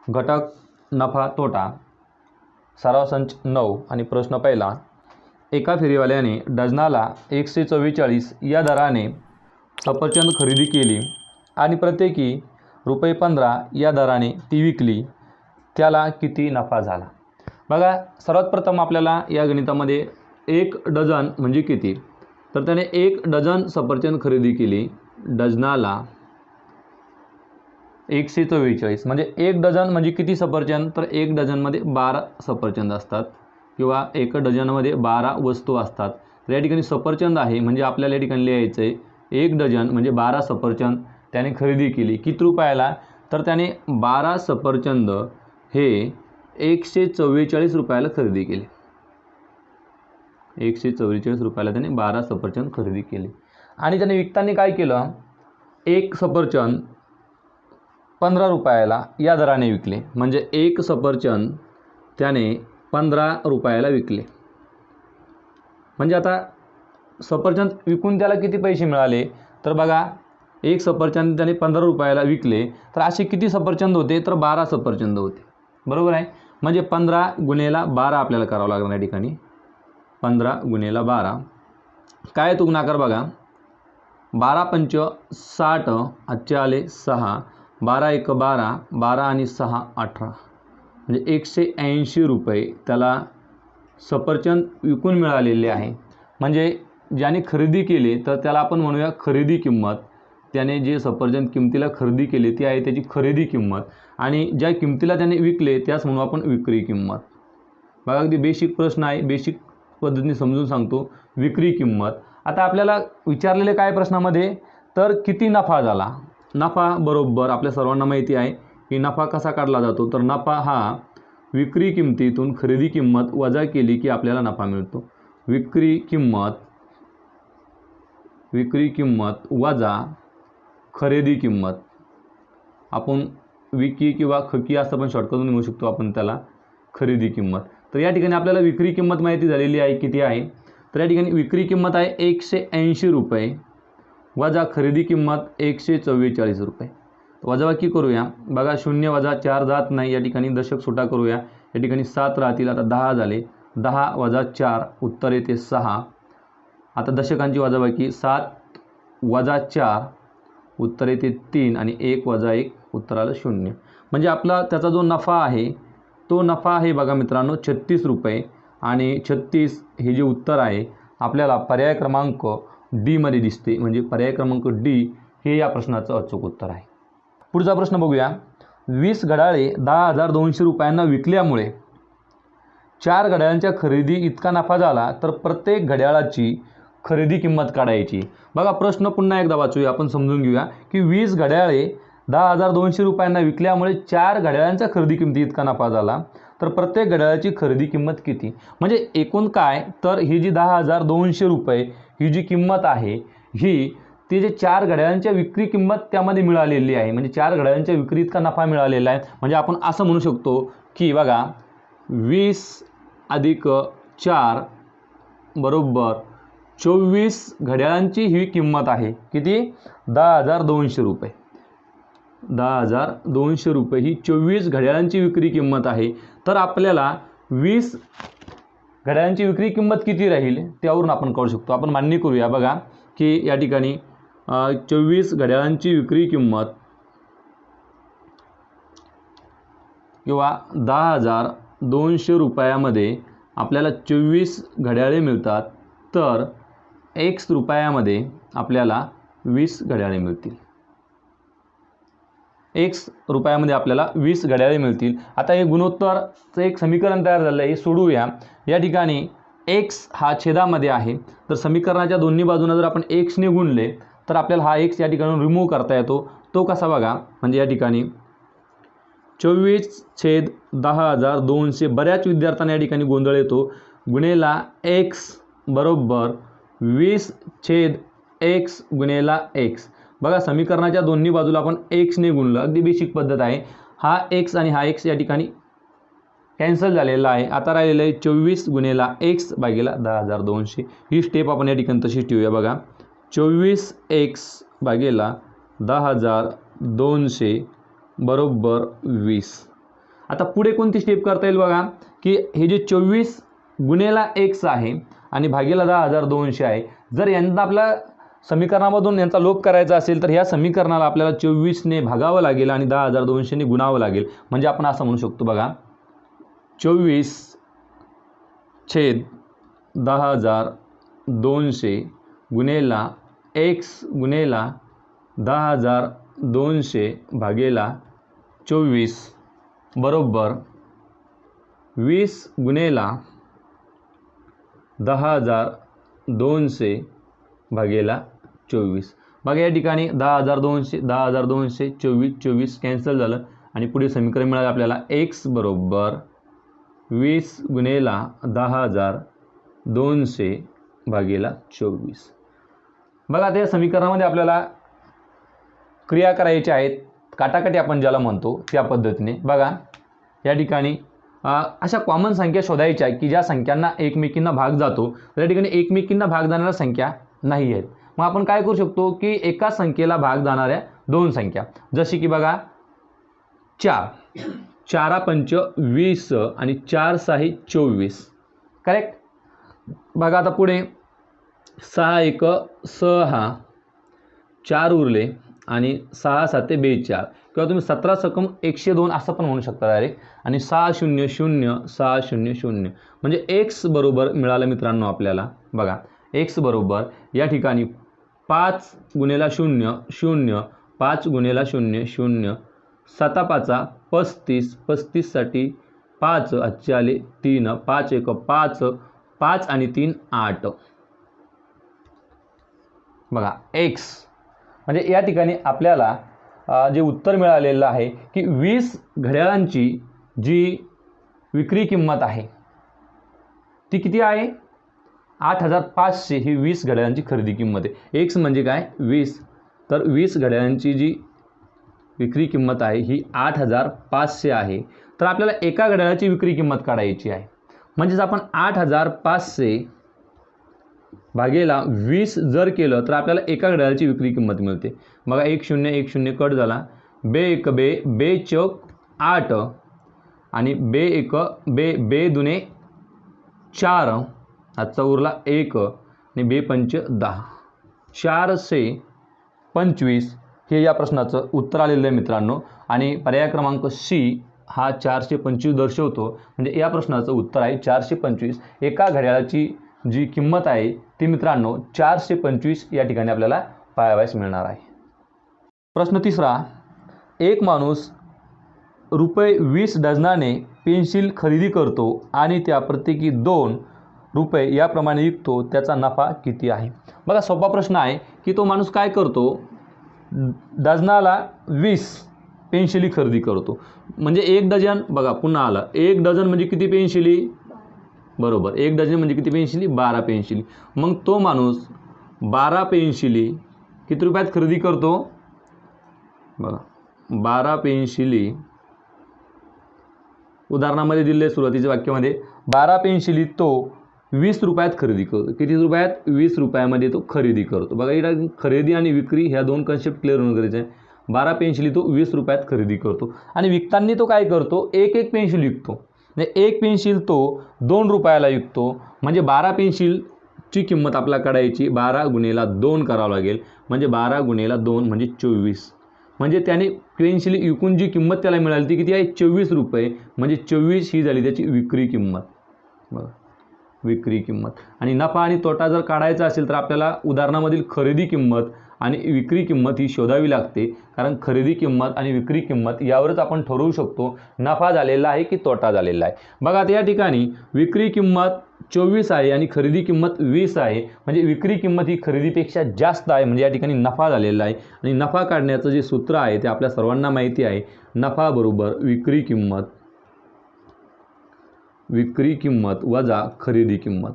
घटक नफा तोटा सराव संच 9 आणि प्रश्न पहिला। एका फेरीवाल्याने डझनाला 144 या दराने सफरचंद खरेदी केली आणि प्रत्येकी ₹15 या दराने ती विकली, त्याला किती नफा झाला? बघा, सर्वात प्रथम आपल्याला या गणितामध्ये 1 डझन म्हणजे किती, तर त्याने 1 डझन सफरचंद खरेदी केली। डझनाला 144 म्हणजे 1 डझन म्हणजे किती सफरचंद, तर 1 डझनमध्ये 12 सफरचंद असतात किंवा 1 डझनमध्ये 12 वस्तू असतात। तर या ठिकाणी सफरचंद आहे म्हणजे आपल्याला या ठिकाणी लिहायचं आहे 1 डझन म्हणजे 12 सफरचंद त्याने खरेदी केली। किती रुपयाला, तर त्याने 12 सफरचंद हे 144 रुपयाला खरेदी केले। 144 रुपयाला त्याने 12 सफरचंद खरेदी केले आणि त्याने विकताना काय केलं, 1 सफरचंद 15 रुपयाला या दराने विकले, म्हणजे 1 सफरचंद त्याने 15 रुपयाला विकले। म्हणजे आता सफरचंद विकून त्याला किती पैसे मिळाले, तर बघा 1 सफरचंद त्याने 15 रुपयाला विकले, तर असे किती सफरचंद होते, तर 12 सफरचंद होते, बरोबर आहे। म्हणजे 15 गुणिले 12 आपल्याला करावं लागणार या ठिकाणी। 15 गुणिले 12 काय तू गुणाकार बघा, 12 पंच 60, आजचे आले 6, 12 एक 12, 12 आणि 6 18, म्हणजे 180 रुपये त्याला सफरचंद विकून मिळालेले आहे। म्हणजे ज्याने खरेदी केले तर त्याला आपण म्हणूया खरेदी किंमत। त्याने जे सफरचंद किमतीला खरेदी केले ती आहे त्याची खरेदी किंमत, आणि ज्या किमतीला त्याने विकले त्यास म्हणू आपण विक्री किंमत। बघा, अगदी बेसिक प्रश्न आहे, बेसिक पद्धतीने समजून सांगतो। विक्री किंमत। आता आपल्याला विचारलेले काय प्रश्नामध्ये, तर किती नफा झाला। नफा बरोबर आपल्या सर्वांना माहिती आहे की नफा कसा काढला जातो, तर नफा हा विक्री किंमतीतून खरेदी किंमत वजा केली की आपल्याला नफा मिळतो। विक्री किंमत वजा खरेदी किंमत, आपण विकी किंवा खकी असं पण शॉर्टकटून म्हणू शकतो आपण त्याला, खरेदी किंमत। तर या ठिकाणी आपल्याला विक्री किंमत माहिती झालेली आहे किती आहे, तर या ठिकाणी विक्री किंमत आहे 180 रुपये वजा खरेदी किंमत 144 रुपये। वजाबाकी करूया, बघा 0 वजा 4 जात नाही, या ठिकाणी दशक सुटा करूया, या ठिकाणी 7 राहतील, आता 10 झाले, 10 वजा 4 उत्तर येते 6। आता दशकांची वजाबाकी, 7 वजा 4 उत्तर येते 3 आणि 1 वजा 1 उत्तर आलं 0। म्हणजे आपला त्याचा जो नफा आहे तो नफा आहे बघा मित्रांनो 36 रुपये, आणि 36 हे जे उत्तर आहे आपल्याला पर्याय क्रमांक डी मध्ये दिसते, म्हणजे पर्याय क्रमांक डी हे या प्रश्नाचं अचूक उत्तर आहे। पुढचा प्रश्न बघूया। 20 घड्याळे 10,200 रुपयांना विकल्यामुळे 4 घड्याळांच्या खरेदी इतका नफा झाला, तर प्रत्येक घड्याळाची खरेदी किंमत काढायची। बघा, प्रश्न पुन्हा एकदा वाचूया, आपण समजून घेऊया की 20 घड्याळे 10,200 रुपयांना विकल्यामुळे 4 घड्याळांच्या खरेदी किमती इतका नफा झाला, तर प्रत्येक घड्याळाची खरेदी किंमत किती। म्हणजे एकूण काय, तर ही जी 10,200 रुपये ही जी किंमत आहे ही ती जे 4 घड्याळांच्या विक्री किंमत त्यामध्ये मिळालेली आहे, म्हणजे 4 घड्याळांच्या विक्री इतका नफा मिळालेला आहे। म्हणजे आपण असं म्हणू शकतो की बघा 20 अधिक 4 बरोबर 24 घड्याळांची ही किंमत आहे, किती, 10,200 रुपये। 10,200 रुपये ही 24 घड्याळांची विक्री किंमत आहे, तर आपल्याला 20 घड्याळांची विक्री किंमत किती राहील त्यावरून आपण करू शकतो। आपण मांडणी करूया, बघा की या ठिकाणी 24 घड्याळांची विक्री किंमत किंवा 10,200 रुपयामध्ये आपल्याला 24 घड्याळे मिळतात, तर x रुपयामध्ये आपल्याला 20 घड्याळे मिळतील। x रुपयामध्ये आपल्याला 20 घड्याळे मिळतील। आता हे गुणोत्तरचं एक समीकरण तयार झालं आहे, हे सोडवूया। या ठिकाणी x हा छेदामध्ये आहे, तर समीकरणाच्या दोन्ही बाजूंना जर आपण x ने गुणले तर आपल्याला हा x या ठिकाणी रिमूव्ह करता येतो। तो कसा बघा, म्हणजे या ठिकाणी 24/10,200 बऱ्याच विद्यार्थ्यांना या ठिकाणी गोंधळ येतो, गुणेला x बरोबर 20/x गुणेला x। बघा, समीकरणाच्या दोन्ही बाजूला आपण x ने गुणलं, अगदी बेसिक पद्धत आहे। हा x आणि हा x या ठिकाणी कॅन्सल झालेला आहे। आता राहिलेलं आहे 24 गुणेला x भागिले 10,200। ही स्टेप आपण या ठिकाणी तशीच ठेवूया, बघा 24x भागिले 10,200 बरोबर 20। आता पुढे कोणती स्टेप करता येईल बघा, की हे जे 24 गुणेला x आहे आणि भागीला 10,200 आहे, जर यांना आपल्या समीकरणामधून यांचा लोप करायचा असेल तर ह्या समीकरणाला आपल्याला 24ने भागावं लागेल आणि 10,200ने गुणावं लागेल. म्हणजे आपण असं म्हणू शकतो बघा, 24/10,200 गुणेला x गुणेला 10,200 भागेला 24 बरोबर 20 गुणेला 10,200 भागेला 24. बघा या ठिकाणी 10,200 10,200 24 24 कॅन्सल झालं आणि पुढे समीकरण मिळालं आपल्याला x बरोबर 20 गुणेला 10,200 भागेला 24. बघा आता या समीकरणामध्ये आपल्याला क्रिया करायच्या आहेत, काटाकाटी आपण ज्याला म्हणतो त्या पद्धतीने. बघा या ठिकाणी अशा कॉमन संख्या शोधायच्या की ज्या संख्यांना एकमेकींना भाग जातो, त्या ठिकाणी एकमेकींना भाग जाणाऱ्या संख्या नाही आहेत. मग आपण काय करू शकतो की एका संख्येला भाग जाणाऱ्या दोन संख्या, जशी की बघा 4 4×5 20 आणि 4×6 24, करेक्ट. बघा आता पुढे 6×1 6, 4 उरले आणि 6×7 42, किंवा तुम्ही 17×102 असं पण म्हणू शकता डायरेक्ट. आणि 600 600 म्हणजे x बरोबर मिळालं मित्रांनो आपल्याला. बघा x बरोबर या ठिकाणी 5 गुणेला 0 0, 5 गुणेला 0 0, 7×5 35, 35साठी 5 आजचे आले 3, 5×1 5, 5 आणि 3 8. बघा x म्हणजे या ठिकाणी आपल्याला जे उत्तर मिळालेलं आहे की 20 घड्याळांची जी विक्री किंमत आहे ती किती आहे, 8,500 ही 20 घड्याळांची खरेदी किंमत आहे. x म्हणजे काय 20, तर 20 घड्याळांची जी विक्री किंमत आहे ही 8,500 आहे. तर आपल्याला एका घड्याळाची विक्री किंमत काढायची आहे. म्हणजेच आपण 8,500 भागेला 20 जर केलं तर आपल्याला एका घड्याळाची विक्री किंमत मिळते. बघा 1 0 1 0 कट झाला, बे 1 बे, बे चौक 8 आणि बे 1 बे, बे दुने 4, आजचा उरला 1 आणि बे 5 10, 425 हे या प्रश्नाचं उत्तर आलेलं आहे मित्रांनो. आणि पर्याय क्रमांक सी हा 425 दर्शवतो. म्हणजे या प्रश्नाचं उत्तर आहे 425. एका घड्याळाची जी किंमत आहे ती मित्रांनो 425 या ठिकाणी आपल्याला पाहावयास मिळणार आहे. प्रश्न तिसरा, एक माणूस ₹20 डझनाने पेन्सिल खरेदी करतो आणि त्या प्रत्येकी ₹2 याप्रमाणे विकतो, त्याचा नफा किती आहे. बघा सोपा प्रश्न आहे की तो माणूस काय करतो, डझनाला 20 पेन्सिली खरेदी करतो. म्हणजे 1 डझन, बघा पुन्हा आला, 1 डझन म्हणजे किती पेन्सिली, बरोबर 1 डझन म्हणजे किती पेन्सिली, 12 पेन्सिली. मग तो माणूस 12 पेन्सिली किती रुपयात खरेदी करतो, बघा 12 पेन्सिली उदाहरणामध्ये दिले सुरुवातीच्या वाक्यामध्ये 12 पेन्सिली तो 20 रुपयात खरेदी करतो. किती रुपयात, 20 रुपयामध्ये तो खरेदी करतो. बघा इथं खरेदी आणि विक्री ह्या दोन कन्सेप्ट क्लिअर होणं गरजेचं आहे. 12 पेन्सिली तो 20 रुपयात खरेदी करतो आणि विकताना तो काय करतो, एक पेन्सिल विकतो. म्हणजे एक पेन्सिल तो 2 रुपयाला विकतो. म्हणजे 12 पेन्सिलची किंमत आपल्याला काढायची, 12 गुणेला 2 करावं लागेल. म्हणजे 12 गुणेला 2 म्हणजे 24. म्हणजे त्याने पेन्सिल विकून जी किंमत त्याला मिळाली ती किती आहे, 24 रुपये. म्हणजे 24 ही झाली त्याची विक्री किंमत. बघा विक्री किंमत. आणि नफा आणि तोटा जर काढायचा असेल तर आपल्याला उदाहरणामधील खरेदी किंमत आणि विक्री किंमत ही शोधावी लागते. कारण खरेदी किंमत आणि विक्री किंमत यावरच आपण ठरवू शकतो नफा झालेला आहे की तोटा झालेला आहे. बघा आता या ठिकाणी विक्री किंमत 24 आहे आणि खरेदी किंमत 20 आहे. म्हणजे विक्री किंमत ही खरेदीपेक्षा जास्त आहे. म्हणजे या ठिकाणी नफा झालेला आहे. आणि नफा काढण्याचं जे सूत्र आहे ते आपल्या सर्वांना माहिती आहे. नफा बरोबर विक्री किंमत वजा खरेदी किंमत.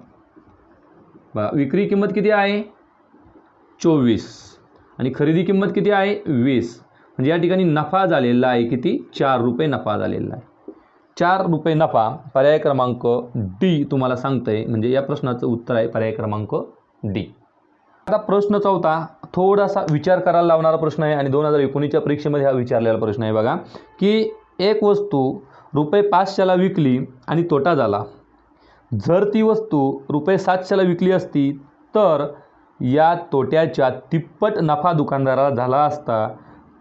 बघा विक्री किंमत किती आहे, 24 आणि खरेदी किंमत किती आहे, 20. म्हणजे या ठिकाणी नफा झालेला आहे किती, 4 रुपये नफा झालेला आहे. 4 रुपये नफा पर्याय क्रमांक डी तुम्हाला सांगतंय. म्हणजे या प्रश्नाचं उत्तर आहे पर्याय क्रमांक डी. आता प्रश्न चौथा थोडासा विचार करायला लावणारा प्रश्न आहे आणि 2019च्या परीक्षेमध्ये हा विचारलेला प्रश्न आहे. बघा की एक वस्तू रुपये 500ला विकली आणि तोटा झाला, जर ती वस्तू रुपये 700ला विकली असती तर या तोट्याच्या तिप्पट नफा दुकानदाराला झाला असता,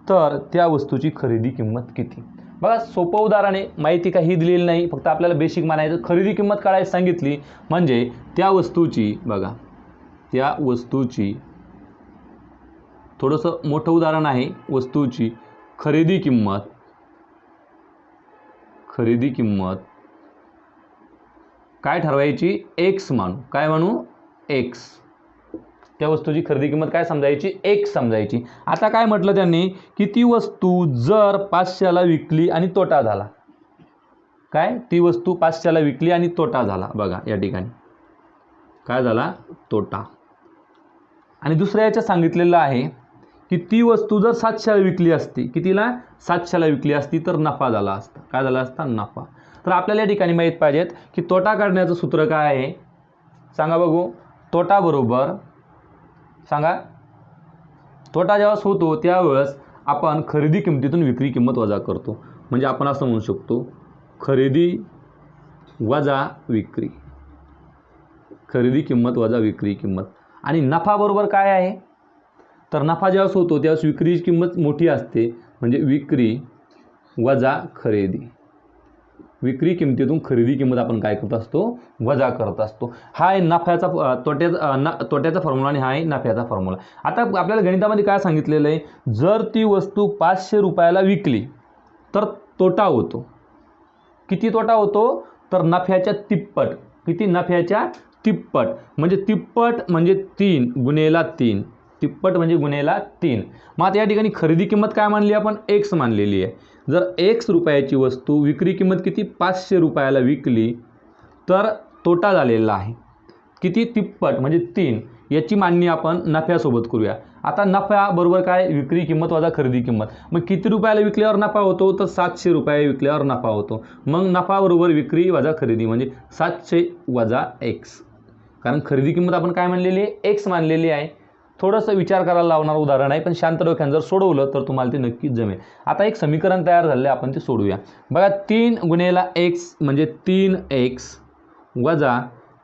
तर त्या वस्तूची खरेदी किंमत किती? बघा सोपं उदाहरण आहे, माहिती काही दिलेली नाही, फक्त आपल्याला बेसिक म्हणायचं, खरेदी किंमत काढायला सांगितली म्हणजे त्या वस्तूची, बघा त्या वस्तूची, थोडंसं मोठं उदाहरण आहे, वस्तूची खरेदी किंमत काय ठरवायची? एक्स मानू. काय म्हणू? एक्स. त्या वस्तूची खरेदी किंमत काय समजायची? एक्स समजायची. आता काय म्हटलं त्यांनी की ती वस्तू जर 500ला विकली आणि तोटा झाला, काय? ती वस्तू 500ला विकली आणि तोटा झाला. बघा या ठिकाणी काय झाला? तोटा. आणि दुसऱ्या याच्यात सांगितलेलं आहे की ती वस्तू जर 700ला विकली असती, कितीला? 700ला विकली असती तर नफा झाला असता. काय झाला असता? नफा. तर आपल्याला या ठिकाणी माहीत पाहिजेत की तोटा काढण्याचं सूत्र काय आहे? सांगा बघू. तोटा बरोबर, सांगा, तोटा जेव्हा होतो त्यावेळेस आपण खरेदी किंमतीतून विक्री किंमत वजा करतो. म्हणजे आपण असं म्हणू शकतो, खरेदी वजा विक्री, खरेदी किंमत वजा विक्री किंमत. आणि नफा बरोबर काय आहे? तर नफा जेव्हा होतो त्यावेळेस विक्रीची किंमत मोठी असते, म्हणजे विक्री वजा खरेदी. विक्री किंमतीतून खरेदी किंमत आपण काय करत असतो? वजा करत असतो. हा आहे नफ्याचा तोट्याचा फॉर्म्युला आणि हा आहे नफ्याचा फॉर्म्युला. आता आपल्याला गणितामध्ये काय सांगितलेलं आहे? जर ती वस्तू 500 रुपयाला विकली तर तोटा होतो. किती तोटा होतो? तर नफ्याच्या तिप्पट. किती? नफ्याच्या तिप्पट. म्हणजे तिप्पट म्हणजे 3 गुणेला 3. तिप्पट म्हणजे गुणेला 3. मग आता या ठिकाणी खरेदी किंमत काय मानली आपण? एक्स मानलेली आहे. जर एक्स रुपयाची वस्तू विक्री किंमत किती? 500 रुपयाला विकली तर तोटा झालेला आहे. किती? तिप्पट म्हणजे 3. याची मांडणी आपण नफ्यासोबत करूया. आता नफा बरोबर काय? विक्री किंमत वजा खरेदी किंमत. मग किती रुपयाला विकल्यावर नफा होतो? तर 700 रुपये विकल्यावर नफा होतो. मग नफा बरोबर विक्री वजा खरेदी म्हणजे 700 वजा एक्स. कारण खरेदी किंमत आपण काय मानलेली आहे? एक्स मानलेली आहे. थोडंसं विचार करायला लावणारं उदाहरण आहे, पण शांत डोक्यानं जर सोडवलं तर तुम्हाला ते नक्कीच जमेल. आता एक समीकरण तयार झालं आहे, आपण ते सोडूया. बघा 3 गुणेला एक्स म्हणजे 3x वजा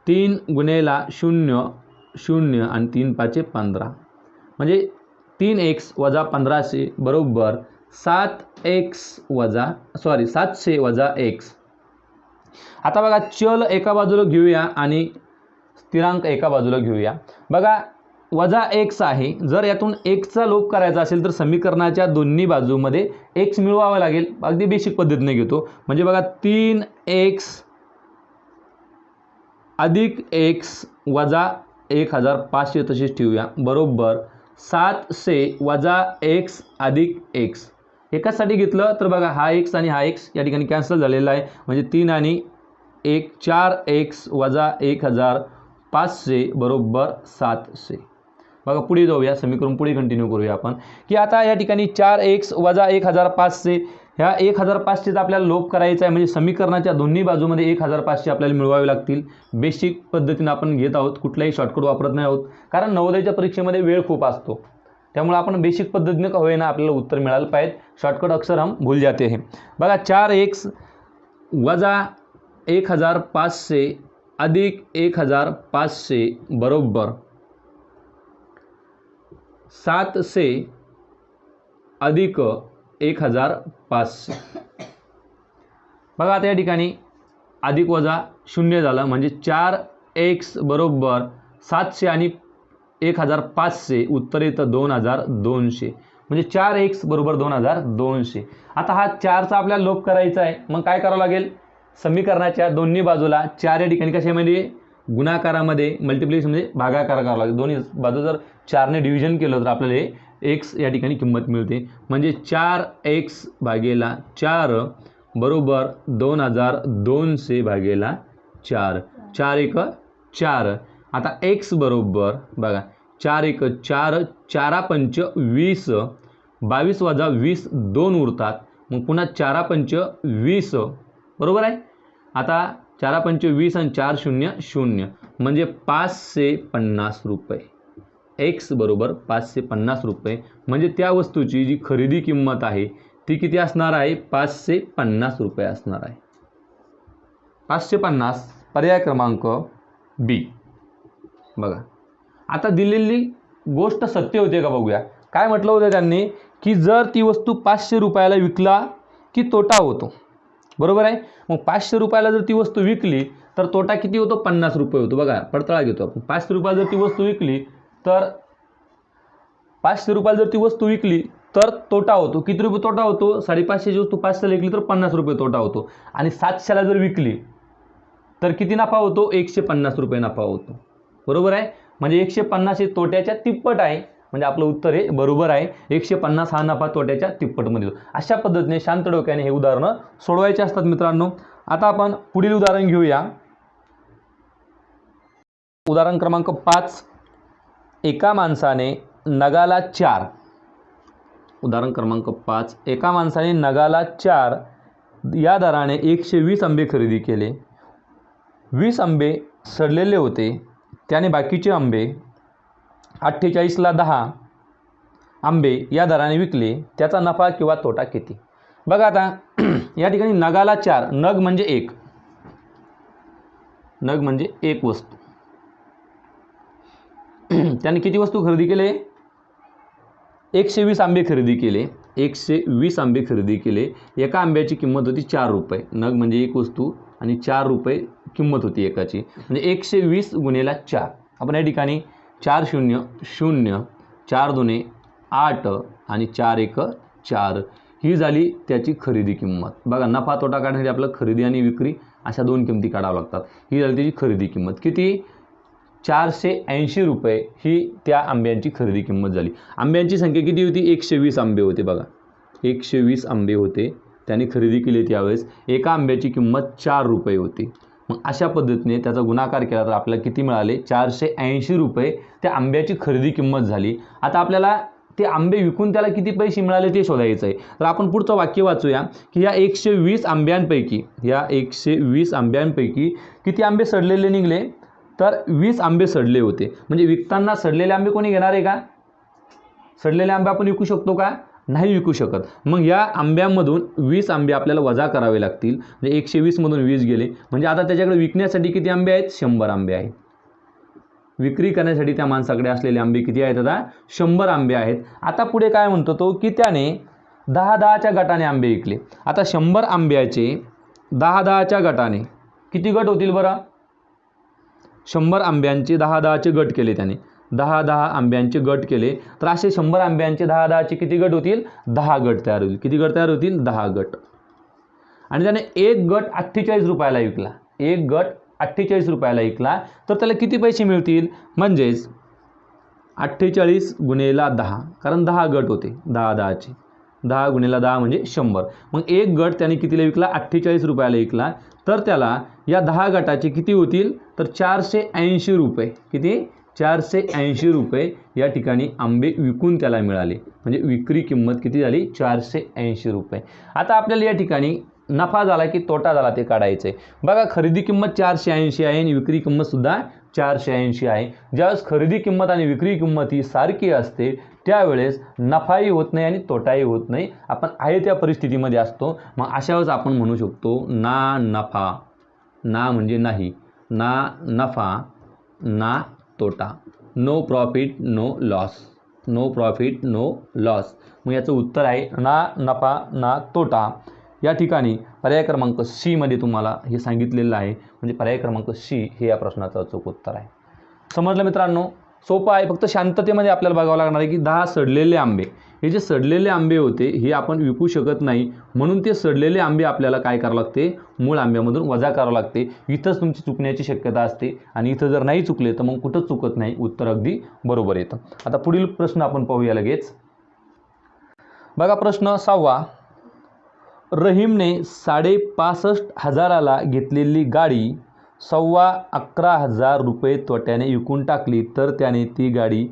3 गुणेला 0 0 आणि 3 5 15 म्हणजे 3x वजा 1500 बरोबर 700 वजा x. आता बघा चल एका बाजूला घेऊया आणि स्थिरांक एका बाजूला घेऊया. बघा वजा x आहे, जर यातून xचा लोप करायचा असेल तर समीकरणाच्या दोन्ही बाजूमध्ये x मिळवावा लागेल. अगदी बेसिक पद्धतीने घेतो. म्हणजे बघा 3x अधिक x वजा 1500 तशीच ठेवूया बरोबर 700 वजा x अधिक x. एकासाठी घेतलं तर बघा हा x आणि हा x या ठिकाणी कॅन्सल झालेला आहे. म्हणजे 3 आणि 1 4x वजा 1500 बरोबर 700. बघा पुढे जाऊया, समीकरण पुढे कंटिन्यू करूया आपण की आता या ठिकाणी 4x वजा 1500 ह्या 1500चा आपल्याला लोप करायचा आहे. म्हणजे समीकरणाच्या दोन्ही बाजूमध्ये 1500 आपल्याला मिळवावे लागतील. बेसिक पद्धतीने आपण घेत आहोत, कुठलाही शॉर्टकट वापरत नाही आहोत, कारण नवोदयच्या परीक्षेमध्ये वेळ खूप असतो. त्यामुळे आपण बेसिक पद्धतीने का होईना आपल्याला उत्तर मिळालं पाहिजे. शॉर्टकट अक्सर हम भूल जाते हैं. बघा 4x वजा 1500 अधिक 1500 बरोबर 700 अधिक 1500. बघा आता या ठिकाणी अधिक वजा 0 झालं म्हणजे 4x बरोबर 700 आणि 1500 उत्तर येतं 2200. म्हणजे 4x बरोबर 2200. आता हा 4चा आपल्याला लोप करायचा आहे. मग काय करावं लागेल? समीकरणाच्या दोन्ही बाजूला 4 या ठिकाणी कशामध्ये? गुणाकारामध्ये, मल्टिप्लिकेशनमध्ये भागाकार करावा लागेल. दोन्ही बाजू जर 4ने डिव्हिजन केलं तर आपल्याला x या ठिकाणी किंमत मिळते. म्हणजे 4x भागेला 4 बरोबर 2200 भागेला 4. 4 1 4. आता x बरोबर बघा 4 1 4 4 5 20 22 वजा 20 2 उरतात. मग पुन्हा 4 5 20 बरोबर आहे. आता 4 5 20 आणि 4 0 0 म्हणजे 550 रुपये. x बरोबर 550 रुपये म्हणजे त्या वस्तूची जी खरेदी किंमत आहे ती किती असणार आहे? 550 रुपये असणार आहे. 550 पर्याय क्रमांक बी. बघा आता दिलेली गोष्ट सत्य होते का बघूया. काय म्हटलं होतं त्यांनी की जर ती वस्तू 500 रुपयाला विकला की तोटा होतो, बरोबर आहे. मग 500 रुपयाला जर ती वस्तू विकली तर तोटा किती होतो? 50 रुपये होतो. बघा पडताळा घेतो आपण. 500 रुपयाला जर ती वस्तू विकली तर 500 रुपयाला जर ती वस्तू विकली तर तोटा होतो. किती रुपये तोटा होतो? 550ची वस्तू 500ला विकली तर 50 रुपये तोटा होतो. आणि 700ला जर विकली तर किती नफा होतो? 150 रुपये नफा होतो, बरोबर आहे. म्हणजे 150 हे तोट्याच्या तिप्पट आहे. म्हणजे आपलं उत्तर हे बरोबर आहे. 150 हा नफा तोट्याच्या तिप्पटमध्ये होतो. अशा पद्धतीने शांत डोक्याने हे उदाहरणं सोडवायचे असतात मित्रांनो. आता आपण पुढील उदाहरण घेऊया. उदाहरण क्रमांक 5. एका माणसाने नगाला 4. उदाहरण क्रमांक 5. एका माणसाने नगाला 4 या दराने 120 आंबे खरेदी केले. 20 आंबे सडलेले होते. त्याने बाकीचे आंबे 48ला 10 आंबे या दराने विकले. त्याचा नफा किंवा तोटा किती? बघा आता या ठिकाणी नगाला 4, नग म्हणजे एक, नग म्हणजे एक वस्तू. त्याने किती वस्तू खरेदी केले? 120 आंबे खरेदी केले. 120 आंबे खरेदी केले. एका आंब्याची किंमत होती 4 रुपये. नग म्हणजे एक वस्तू आणि 4 रुपये किंमत होती एकाची. म्हणजे 120 गुणिले 4. आपण या ठिकाणी 4 0 0, 4 2 8 आणि 4 1 4 ही झाली त्याची खरेदी किंमत. बघा नफा तोटा काढण्यासाठी आपल्याला खरेदी आणि विक्री अशा दोन किमती काढाव्या लागतात. ही झाली त्याची खरेदी किंमत. किती? 480 रुपये ही त्या आंब्यांची खरेदी किंमत झाली. आंब्यांची संख्या किती होती? 120 आंबे होते. बघा 120 आंबे होते त्यांनी खरेदी केली. त्यावेळेस एका आंब्याची किंमत 4 रुपये होती. मग अशा पद्धतीने त्याचा गुणाकार केला तर आपल्याला किती मिळाले? 480 रुपये त्या आंब्याची खरेदी किंमत झाली. आता आपल्याला ते आंबे विकून त्याला किती पैसे मिळाले ते शोधायचं आहे. तर आपण पुढचं वाक्य वाचूया की या 120 आंब्यांपैकी किती आंबे सडलेले निघले? तर 20 आंबे सडले होते. म्हणजे विकताना सडलेले आंबे कोणी घेणार आहे का? सडलेले आंबे आपण विकू शकतो का? नाही विकू शकत. मग या आंब्यांमधून 20 आंबे आपल्याला वजा करावे लागतील. म्हणजे 120 मधून 20 गेले. म्हणजे आता त्याच्याकडे विकण्यासाठी किती आंबे आहेत? 100 आंबे आहेत. विक्री करण्यासाठी त्या माणसाकडे असलेले आंबे किती आहेत? आता 100 आंबे आहेत. आता पुढे काय म्हणतो तो की त्याने 10-10च्या गटाने आंबे विकले. आता 100 आंब्याचे 10-10च्या गटाने किती गट होतील बरं? 100 आंब्यांचे 10-10चे गट केले त्याने. 10-10 आंब्यांचे गट केले तर असे 100 आंब्यांचे 10-10चे किती गट होतील? 10 गट तयार होतील. किती गट तयार होतील? 10 गट. आणि त्याने एक गट 48 रुपयाला विकला. एक गट 48 रुपयाला विकला तर त्याला किती पैसे मिळतील? म्हणजेच 48 गुणिले 10, कारण 10 गट होते 10-10चे. 10 गुणिले 10 म्हणजे 100. मग एक गट त्याने कितीला विकला? 48 रुपयाला विकला. तर त्याला या 10 गटाचे किती होतील? तर 480 रुपये. किती? 480 रुपये या ठिकाणी आंबे विकून त्याला मिळाले. म्हणजे विक्री किंमत किती झाली? 480 रुपये. आता आपल्याला या ठिकाणी नफा झाला की तोटा झाला ते काढायचं आहे. बघा खरेदी किंमत 480 आहे आणि विक्री किंमतसुद्धा 480 आहे. ज्यावेळेस खरेदी किंमत आणि विक्री किंमत ही सारखी असते त्यावेळेस नफाही होत नाही आणि तोटाही होत नाही. आपण आहे त्या परिस्थितीमध्ये असतो. मग अशा वेळेस आपण म्हणू शकतो ना नफा, ना म्हणजे नाही, ना नफा ना तोटा, no profit no loss, no profit no loss. मग याचं उत्तर आहे ना नफा ना तोटा. या ठिकाणी पर्याय क्रमांक सी मध्ये तुम्हाला हे सांगितलेलं आहे. म्हणजे पर्याय क्रमांक सी हे या प्रश्नाचं अचूक उत्तर आहे. समजलं मित्रांनो? सोपं आहे. फक्त शांततेमध्ये आपल्याला बघावं लागणार आहे की 10 सडलेले आंबे, हे जे सडलेले आंबे होते हे आपण विकू शकत नाही. म्हणून ते सडलेले आंबे आपल्याला काय करावं लागते? मूळ आंब्यामधून वजा करावं लागते. इथंच तुमची चुकण्याची शक्यता असते आणि इथं जर नाही चुकले तर मग कुठंच चुकत नाही, उत्तर अगदी बरोबर येतं. आता पुढील प्रश्न आपण पाहूया लगेच. बघा प्रश्न 6. रहीमने 65,500 घेतलेली गाडी 11,500 रुपये तोट्याने विकून टाकली तर त्याने ती गाडी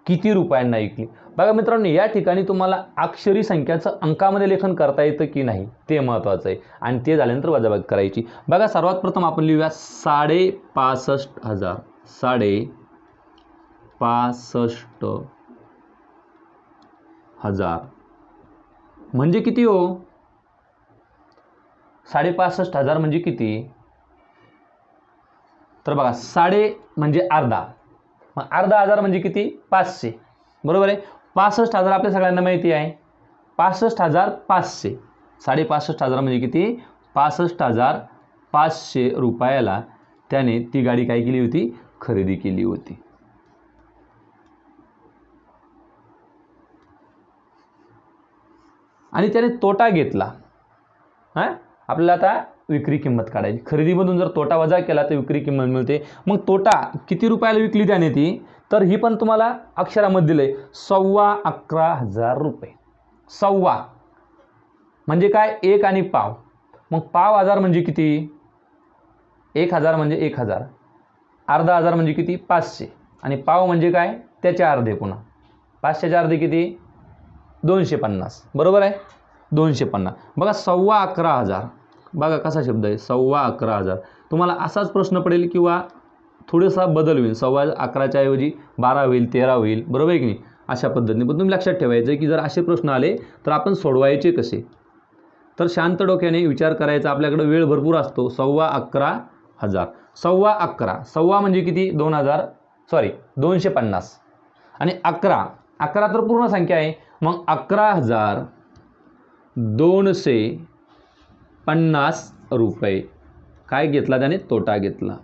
किती रुपयांना विकली? बघा मित्रांनो या ठिकाणी तुम्हाला अक्षरी संख्याचं अंकामध्ये लेखन करता येतं की नाही ते महत्त्वाचं आहे आणि ते झाल्यानंतर वजाबाकी करायची. बघा सर्वात प्रथम आपण लिहूया 65,500. 65,000 म्हणजे किती हो? 65,500 म्हणजे किती? तर बघा 6.5 म्हणजे अर्धा, मग अर्धा हजार म्हणजे किती? 500, बरोबर आहे. 65,000 आपल्या सगळ्यांना माहिती आहे. 65,500, 65,500 म्हणजे किती? 65,500 रुपयाला त्याने ती गाडी काय केली होती? खरेदी केली होती. आणि त्याने तोटा घेतला. आपल्याला आता विक्री किंमत काढायची. खरेदीमधून जर तोटा वजा केला तर विक्री किंमत मिळते. मग तोटा किती रुपयाला विकली त्याने ती? तर ही पण तुम्हाला अक्षरामध्ये दिलंय, 11,15,000 रुपये. सव्वा म्हणजे काय? 1 आणि पाव. मग पाव हजार म्हणजे किती? 1,000 म्हणजे 1,000. अर्धा हजार म्हणजे किती? 500. आणि पाव म्हणजे काय? त्याचे अर्धे. पुन्हा 500चे अर्धे किती? 250, बरोबर आहे. 250. बघा 11,15,000. बघा कसा शब्द आहे, 11,15,000. तुम्हाला असाच प्रश्न पडेल किंवा थोडासा बदल होईल. 11,15च्या ऐवजी 12 होईल, 13 होईल, बरोबर आहे की नाही? अशा पद्धतीने. पण तुम्ही लक्षात ठेवायचं की जर असे प्रश्न आले तर आपण सोडवायचे कसे? तर शांत डोक्याने विचार करायचा. आपल्याकडे वेळ भरपूर असतो. 11,15,000. 11,15. सव्वा म्हणजे किती? 250. आणि 11 तर पूर्ण संख्या आहे. मग 11,250 रुपये काय घेतला त्याने? तोटा घेतला,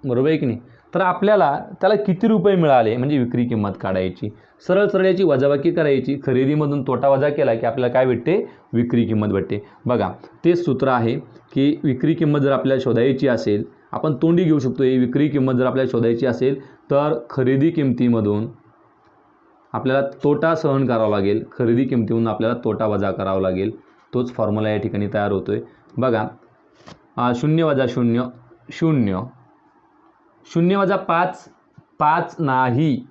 बरोबर आहे की नाही? तर आपल्याला त्याला किती रुपये मिळाले म्हणजे विक्री किंमत काढायची. सरळ सरळ याची वजाबाकी करायची. खरेदीमधून तोटा वजा केला की आपल्याला काय भेटते? विक्री किंमत भेटते. बघा तेच सूत्र आहे की विक्री किंमत जर आपल्याला शोधायची असेल, आपण तोंडी घेऊ शकतो. ही विक्री किंमत जर आपल्याला शोधायची असेल तर खरेदी किमतीमधून आपल्याला तोटा सहन करावा लागेल. खरेदी किमतीमधून आपल्याला तोटा वजा करावा लागेल. तोच फॉर्म्युला या ठिकाणी तयार होतोय. बघा 0 वजा 0 0, 0 वजा 5 5 नाही,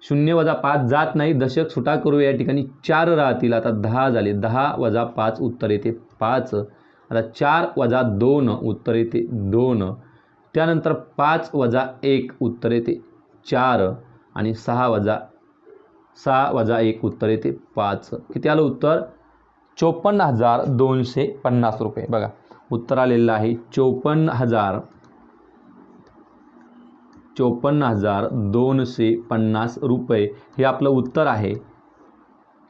0 वजा 5 जात नाही. दशक सुटा करू. या ठिकाणी 4 राहतील. आता 10 झाले. 10 वजा 5 उत्तर येते 5. आता 4 वजा 2 उत्तर येते 2. त्यानंतर 5 वजा 1 उत्तर येते 4. आणि 6 वजा 1 उत्तर येते 5. किती आलं उत्तर? 54,250 रुपये. बघा उत्तर आलेलं आहे 54,250 रुपये. हे आपलं उत्तर आहे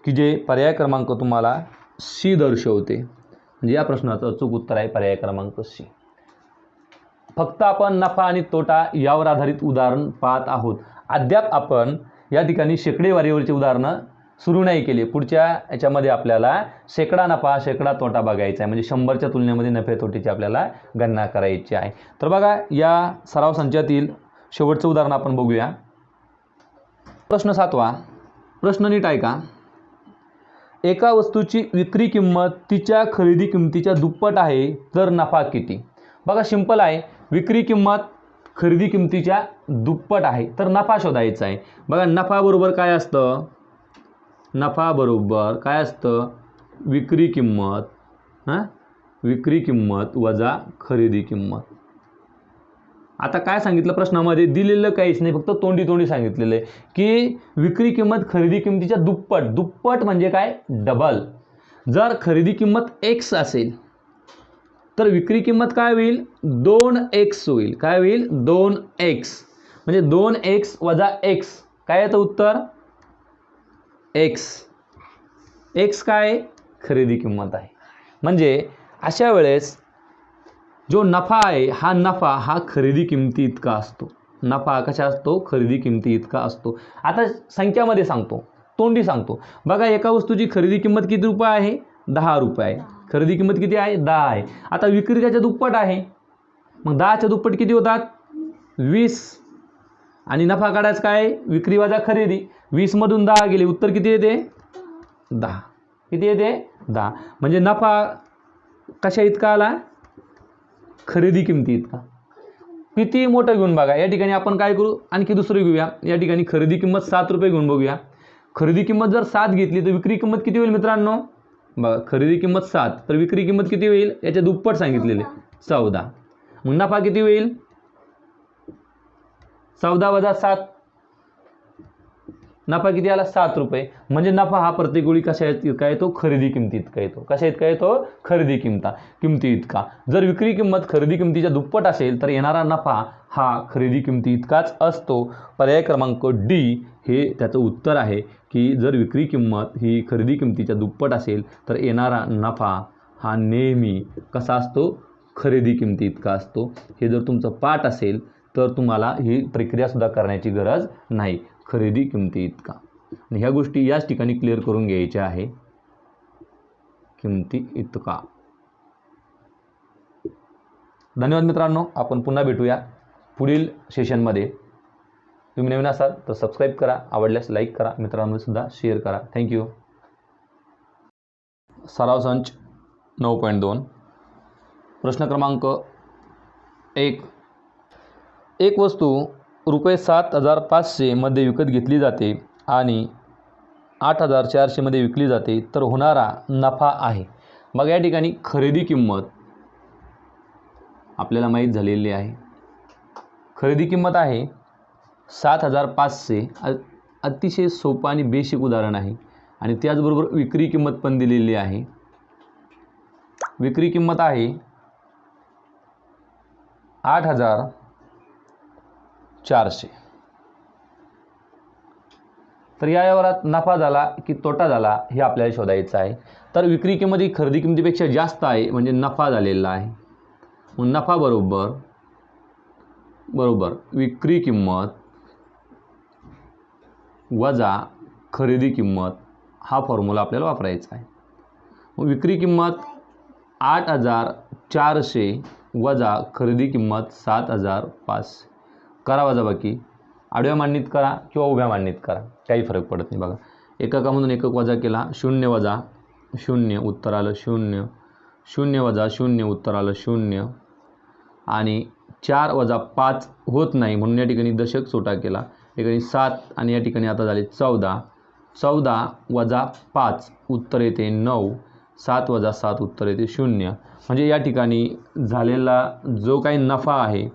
की जे पर्याय क्रमांक तुम्हाला सी दर्शवते. म्हणजे या प्रश्नाचं अचूक उत्तर आहे पर्याय क्रमांक सी. फक्त आपण नफा आणि तोटा यावर आधारित उदाहरण पाहत आहोत. अद्याप आपण या ठिकाणी शेकडेवारीवरची उदाहरणं सुरू नाही केली. पुढच्या याच्यामध्ये आपल्याला शेकडा नफा शेकडा तोटा बघायचा आहे. म्हणजे 100च्या तुलनेमध्ये नफे तोटेची आपल्याला गणना करायची आहे. तर बघा या सराव संचातील शेवटचं उदाहरण आपण बघूया. प्रश्न 7वा. प्रश्न नीट ऐका. एका वस्तूची विक्री किंमत तिच्या खरेदी किंमतीच्या दुप्पट आहे तर नफा किती? बघा सिंपल आहे. विक्री किंमत खरेदी किंमतीच्या दुप्पट आहे तर नफा शोधायचा आहे. बघा नफा बरोबर काय असतं? नफा बरोबर काय असतं? विक्री किंमत विक्री किंमत वजा खरेदी किंमत. आता काय सांगितलं प्रश्नामध्ये? दिलेलं काहीच नाही, फक्त तोंडी सांगितलेलं आहे की विक्री किंमत खरेदी किंमतीच्या दुप्पट. दुप्पट म्हणजे काय? डबल. जर खरेदी किंमत x असेल तर विक्री किंमत काय होईल? 2x होईल. काय होईल? 2x. म्हणजे 2x वजा x काय येतं उत्तर? x. x काय? खरेदी किंमत आहे. म्हणजे अशा वेळेस जो नफा आहे हा नफा हा खरेदी किंमती इतका असतो. नफा कशा असतो? खरेदी किंमती इतका असतो. आता संख्यामध्ये सांगतो, तोंडी सांगतो. बघा एका वस्तूची खरेदी किंमत किती रुपये आहे? 10 रुपये आहे. खरेदी किंमत किती आहे? 10 आहे. आता विक्री त्याच्या दुप्पट आहे. मग 10च्या दुप्पट किती होतात? 20. आणि नफा काढायचा काय? विक्री वजा खरेदी. 20 मधून 10 गेले, उत्तर किती येते? 10. किती येते? 10. म्हणजे नफा कशा इतका आला? खरेदी किंमती इतका. किती मोठं घेऊन बघा. या ठिकाणी आपण काय करू? आणखी दुसरं घेऊया. या ठिकाणी खरेदी किंमत 7 रुपये घेऊन बघूया. खरेदी किंमत जर 7 घेतली तर विक्री किंमत किती होईल मित्रांनो? बघा खरेदी किंमत 7 तर विक्री किंमत किती होईल? याच्या दुप्पट सांगितलेले 14. मग नफा किती होईल? 14 वजा 7 नफा किती आला 7 रुपये. म्हणजे नफा हा प्रत्येक वेळी कशा इतका येतो, खरेदी किमती इतका येतो. कशा इतका येतो, खरेदी किमती इतका. जर विक्री किंमत खरेदी किमतीच्या दुप्पट असेल तर येणारा नफा हा खरेदी किमती इतकाच असतो. पर्याय क्रमांक डी हे त्याचं उत्तर आहे की जर विक्री किंमत ही खरेदी किमतीच्या दुप्पट असेल तर येणारा नफा हा नेहमी कसा असतो, खरेदी किमती इतका असतो. हे जर तुमचं पाठ असेल तर तुम्हाला ही प्रक्रियासुद्धा करण्याची गरज नाही, खरेदी किमती इतका. आणि ह्या गोष्टी याच ठिकाणी क्लिअर करून घ्यायच्या आहे, किमती इतका. धन्यवाद मित्रांनो, आपण पुन्हा भेटूया पुढील सेशनमध्ये. तुम्ही नवीन असाल तर सबस्क्राईब करा, आवडल्यास लाईक करा, मित्रांमध्ये सुद्धा शेअर करा. थँक्यू. सराव संच 9.2 प्रश्न क्रमांक 1. एक वस्तू रुपये 7,500 मध्ये विकत घेतली जाते आणि 8,400 मध्ये विकली जाते तर होणारा नफा आहे. मग या ठिकाणी खरेदी किंमत आपल्याला माहीत झालेली आहे. खरेदी किंमत आहे 7,500. अतिशय सोपं आणि बेसिक उदाहरण आहे. आणि त्याचबरोबर विक्री किंमत पण दिलेली आहे. विक्री किंमत आहे 8,400. तर या व्यवहारात नफा झाला की तोटा झाला हे आपल्याला शोधायचं आहे. तर विक्री किंमत ही खरेदी किंमतीपेक्षा जास्त आहे म्हणजे नफा झालेला आहे. मग नफा बरोबर विक्री किंमत वजा खरेदी किंमत हा फॉर्म्युला आपल्याला वापरायचा आहे. मग विक्री किंमत 8,400 वजा खरेदी किंमत 7,500. करा वजाबाकी, आडव्या मांडणीत करा किंवा उभ्या मांडणीत करा, काही फरक पडत नाही. बघा, एककामधून एकक वजा केला, 0 वजा 0 उत्तर आलं 0, 0 वजा 0 उत्तर आलं 0. आणि 4 वजा 5 होत नाही म्हणून या ठिकाणी दशक सोटा केला. या ठिकाणी 7 आणि या ठिकाणी आता झाले 14. 14 वजा 5 उत्तर येते 9. 7 वजा 7 उत्तर येते 0. म्हणजे या ठिकाणी झालेला जो काही नफा आहे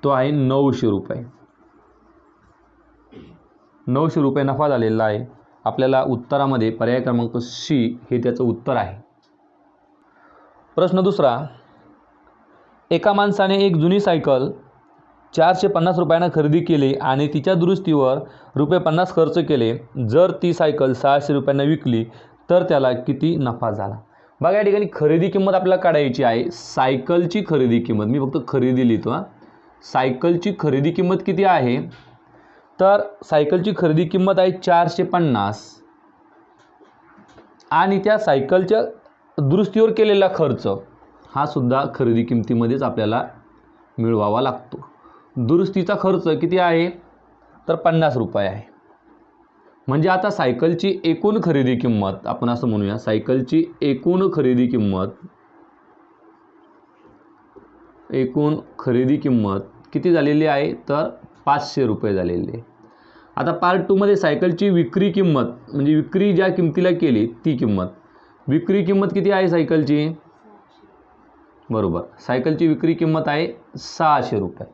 तो आहे 900 रुपये. 900 रुपये नफा झालेला आहे. आपल्याला उत्तरामध्ये पर्याय क्रमांक सी हे त्याचं उत्तर आहे. प्रश्न दुसरा. एका माणसाने एक जुनी सायकल 450 रुपयांना खरेदी केली आणि तिच्या दुरुस्तीवर रुपये 50 खर्च केले. जर ती सायकल 600 रुपयांना विकली तर त्याला किती नफा झाला? बघा, या ठिकाणी खरेदी किंमत आपल्याला काढायची आहे. सायकलची खरेदी किंमत, मी फक्त खरेदी लिहितो. सायकलची खरेदी किंमत किती आहे? तर सायकलची खरेदी किंमत आहे 450 आणि त्या सायकलच्या दुरुस्तीवर केलेला खर्च हा सुद्धा खरेदी किमतीमध्येच आपल्याला मिळवावा लागतो. दुरुस्तीचा खर्च किती आहे? तर 50 रुपये आहे. म्हणजे आता सायकलची एकूण खरेदी किंमत आपण असं म्हणूया, सायकलची एकूण खरेदी किंमत किती झालेली आहे? तर 500 रुपये झालेली आहे. आता पार्ट 2 मध्ये सायकलची विक्री किंमत म्हणजे विक्री ज्या किमतीला केली ती किंमत. विक्री किंमत किती आहे सायकलची? बरोबर, सायकलची विक्री किंमत आहे 600 रुपये.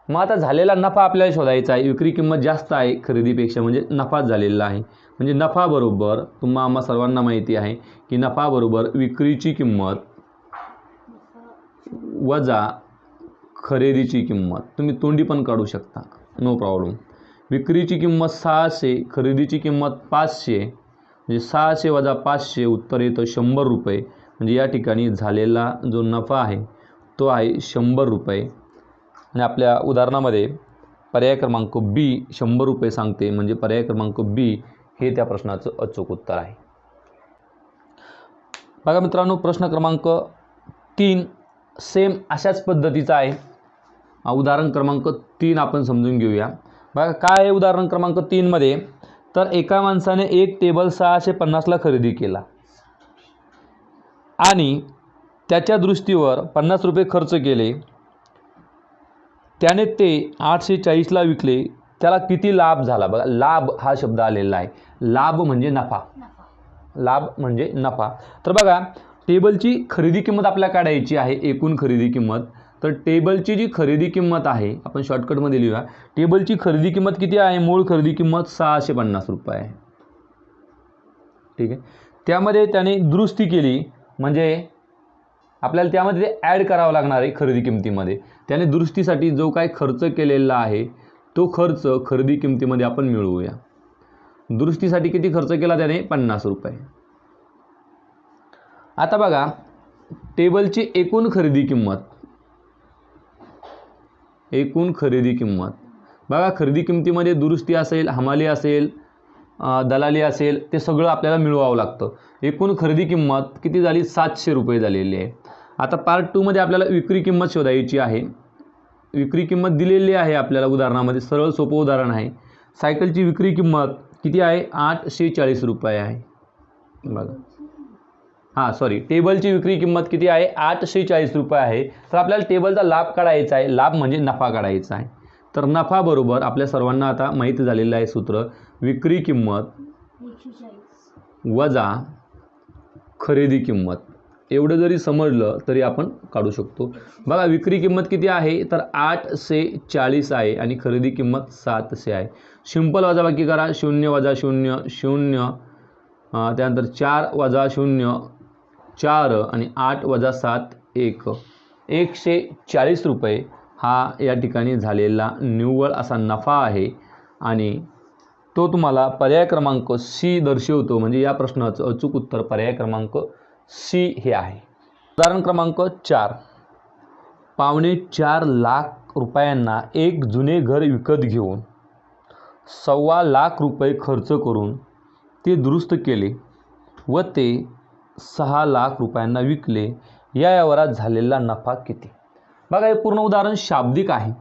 मग आता झालेला नफा आपल्याला शोधायचा आहे. विक्री किंमत जास्त आहे खरेदीपेक्षा म्हणजे नफाच झालेला आहे. म्हणजे नफा बरोबर आम्हा सर्वांना माहिती आहे की नफा बरोबर विक्रीची किंमत वजा खरेदीची किंमत. तुम्ही तोंडी पण काढू शकता, नो प्रॉब्लेम. विक्रीची किंमत 600, खरेदीची किंमत 500 म्हणजे 600 वजा 500 उत्तर येतं 100 रुपये. म्हणजे या ठिकाणी झालेला जो नफा आहे तो आहे 100 रुपये. आणि आपल्या उदाहरणामध्ये पर्याय क्रमांक बी 100 रुपये सांगते. म्हणजे पर्याय क्रमांक बी हे त्या प्रश्नाचं अचूक उत्तर आहे. बघा मित्रांनो, प्रश्न क्रमांक 3 सेम अशाच पद्धतीचा आहे. उदाहरण क्रमांक 3 आपण समजून घेऊया. बघा काय आहे उदाहरण क्रमांक 3 मध्ये. तर एका माणसाने एक टेबल 650ला खरेदी केला आणि त्याच्या दुरुस्तीवर 50 रुपये खर्च केले. त्याने ते 840ला विकले. त्याला किती लाभ झाला? बघा, लाभ हा शब्द आलेला आहे. लाभ म्हणजे नफा. लाभ म्हणजे नफा. तर बघा, टेबलची खरेदी किंमत आपल्याला काढायची आहे, एकूण खरेदी किंमत. तर टेबलची जी खरेदी किंमत आहे आपण शॉर्टकटमध्ये लिहूया. टेबलची खरेदी किंमत किती आहे? मूळ खरेदी किंमत 650 रुपये आहे. ठीक आहे. त्यामध्ये त्याने दुरुस्ती केली म्हणजे आपल्याला त्यामध्ये ते ॲड करावं लागणार आहे खरेदी किमतीमध्ये. त्याने दुरुस्तीसाठी जो काय खर्च केलेला आहे तो खर्च खरेदी किमतीमध्ये आपण मिळवूया. दुरुस्तीसाठी किती खर्च केला त्याने? 50 रुपये. आता बघा टेबलची एकूण खरेदी किंमत, एकूण खरेदी किंमत बघा, खरेदी किमतीमध्ये दुरुस्ती असेल, हमाली असेल, दलाली असेल, ते सगळं आपल्याला मिळवावं लागतं. एकूण खरेदी किंमत किती झाली? 700 रुपये झालेली आहे. आता पार्ट 2 मध्ये आपल्याला विक्री किंमत शोधायची आहे. विक्री किंमत दिलेली आहे आपल्याला उदाहरणामध्ये, सरळ सोपं उदाहरण आहे. सायकलची विक्री किंमत किती आहे? 840 रुपये आहे. बघा हां सॉरी, टेबलची विक्री किंमत किती आहे? 840 रुपये आहे. तर आपल्याला टेबलचा लाभ काढायचा आहे. लाभ म्हणजे नफा काढायचा आहे. तर नफा बरोबर आपल्या सर्वांना आता माहिती झालेलं आहे सूत्र, विक्री किंमत वजा खरेदी किंमत. एवढं जरी समजलं तरी आपण काढू शकतो. बघा विक्री किंमत किती आहे? तर 840 आहे आणि खरेदी किंमत 700 आहे. सिंपल वजाबाकी करा. 0 वजा 0 0, त्यानंतर 4 वजा 0 4 आणि 8 वजा 7 1. 140 रुपये हा या ठिकाणी झालेला निव्वळ असा नफा आहे आणि तो तुम्हाला पर्याय क्रमांक सी दर्शवतो. म्हणजे या प्रश्नाचं अचूक उत्तर पर्याय क्रमांक सी हे आहे. उदाहरण क्रमांक 4, 4.25 लाख रुपयांना एक जुने घर विकत घेऊन 1.25 लाख रुपये खर्च करून ते दुरुस्त केले व ते 6 लाख रुपयांना विकले. या व्यवहारात झालेला नफा किती? बघा हे पूर्ण उदाहरण शाब्दिक आहे.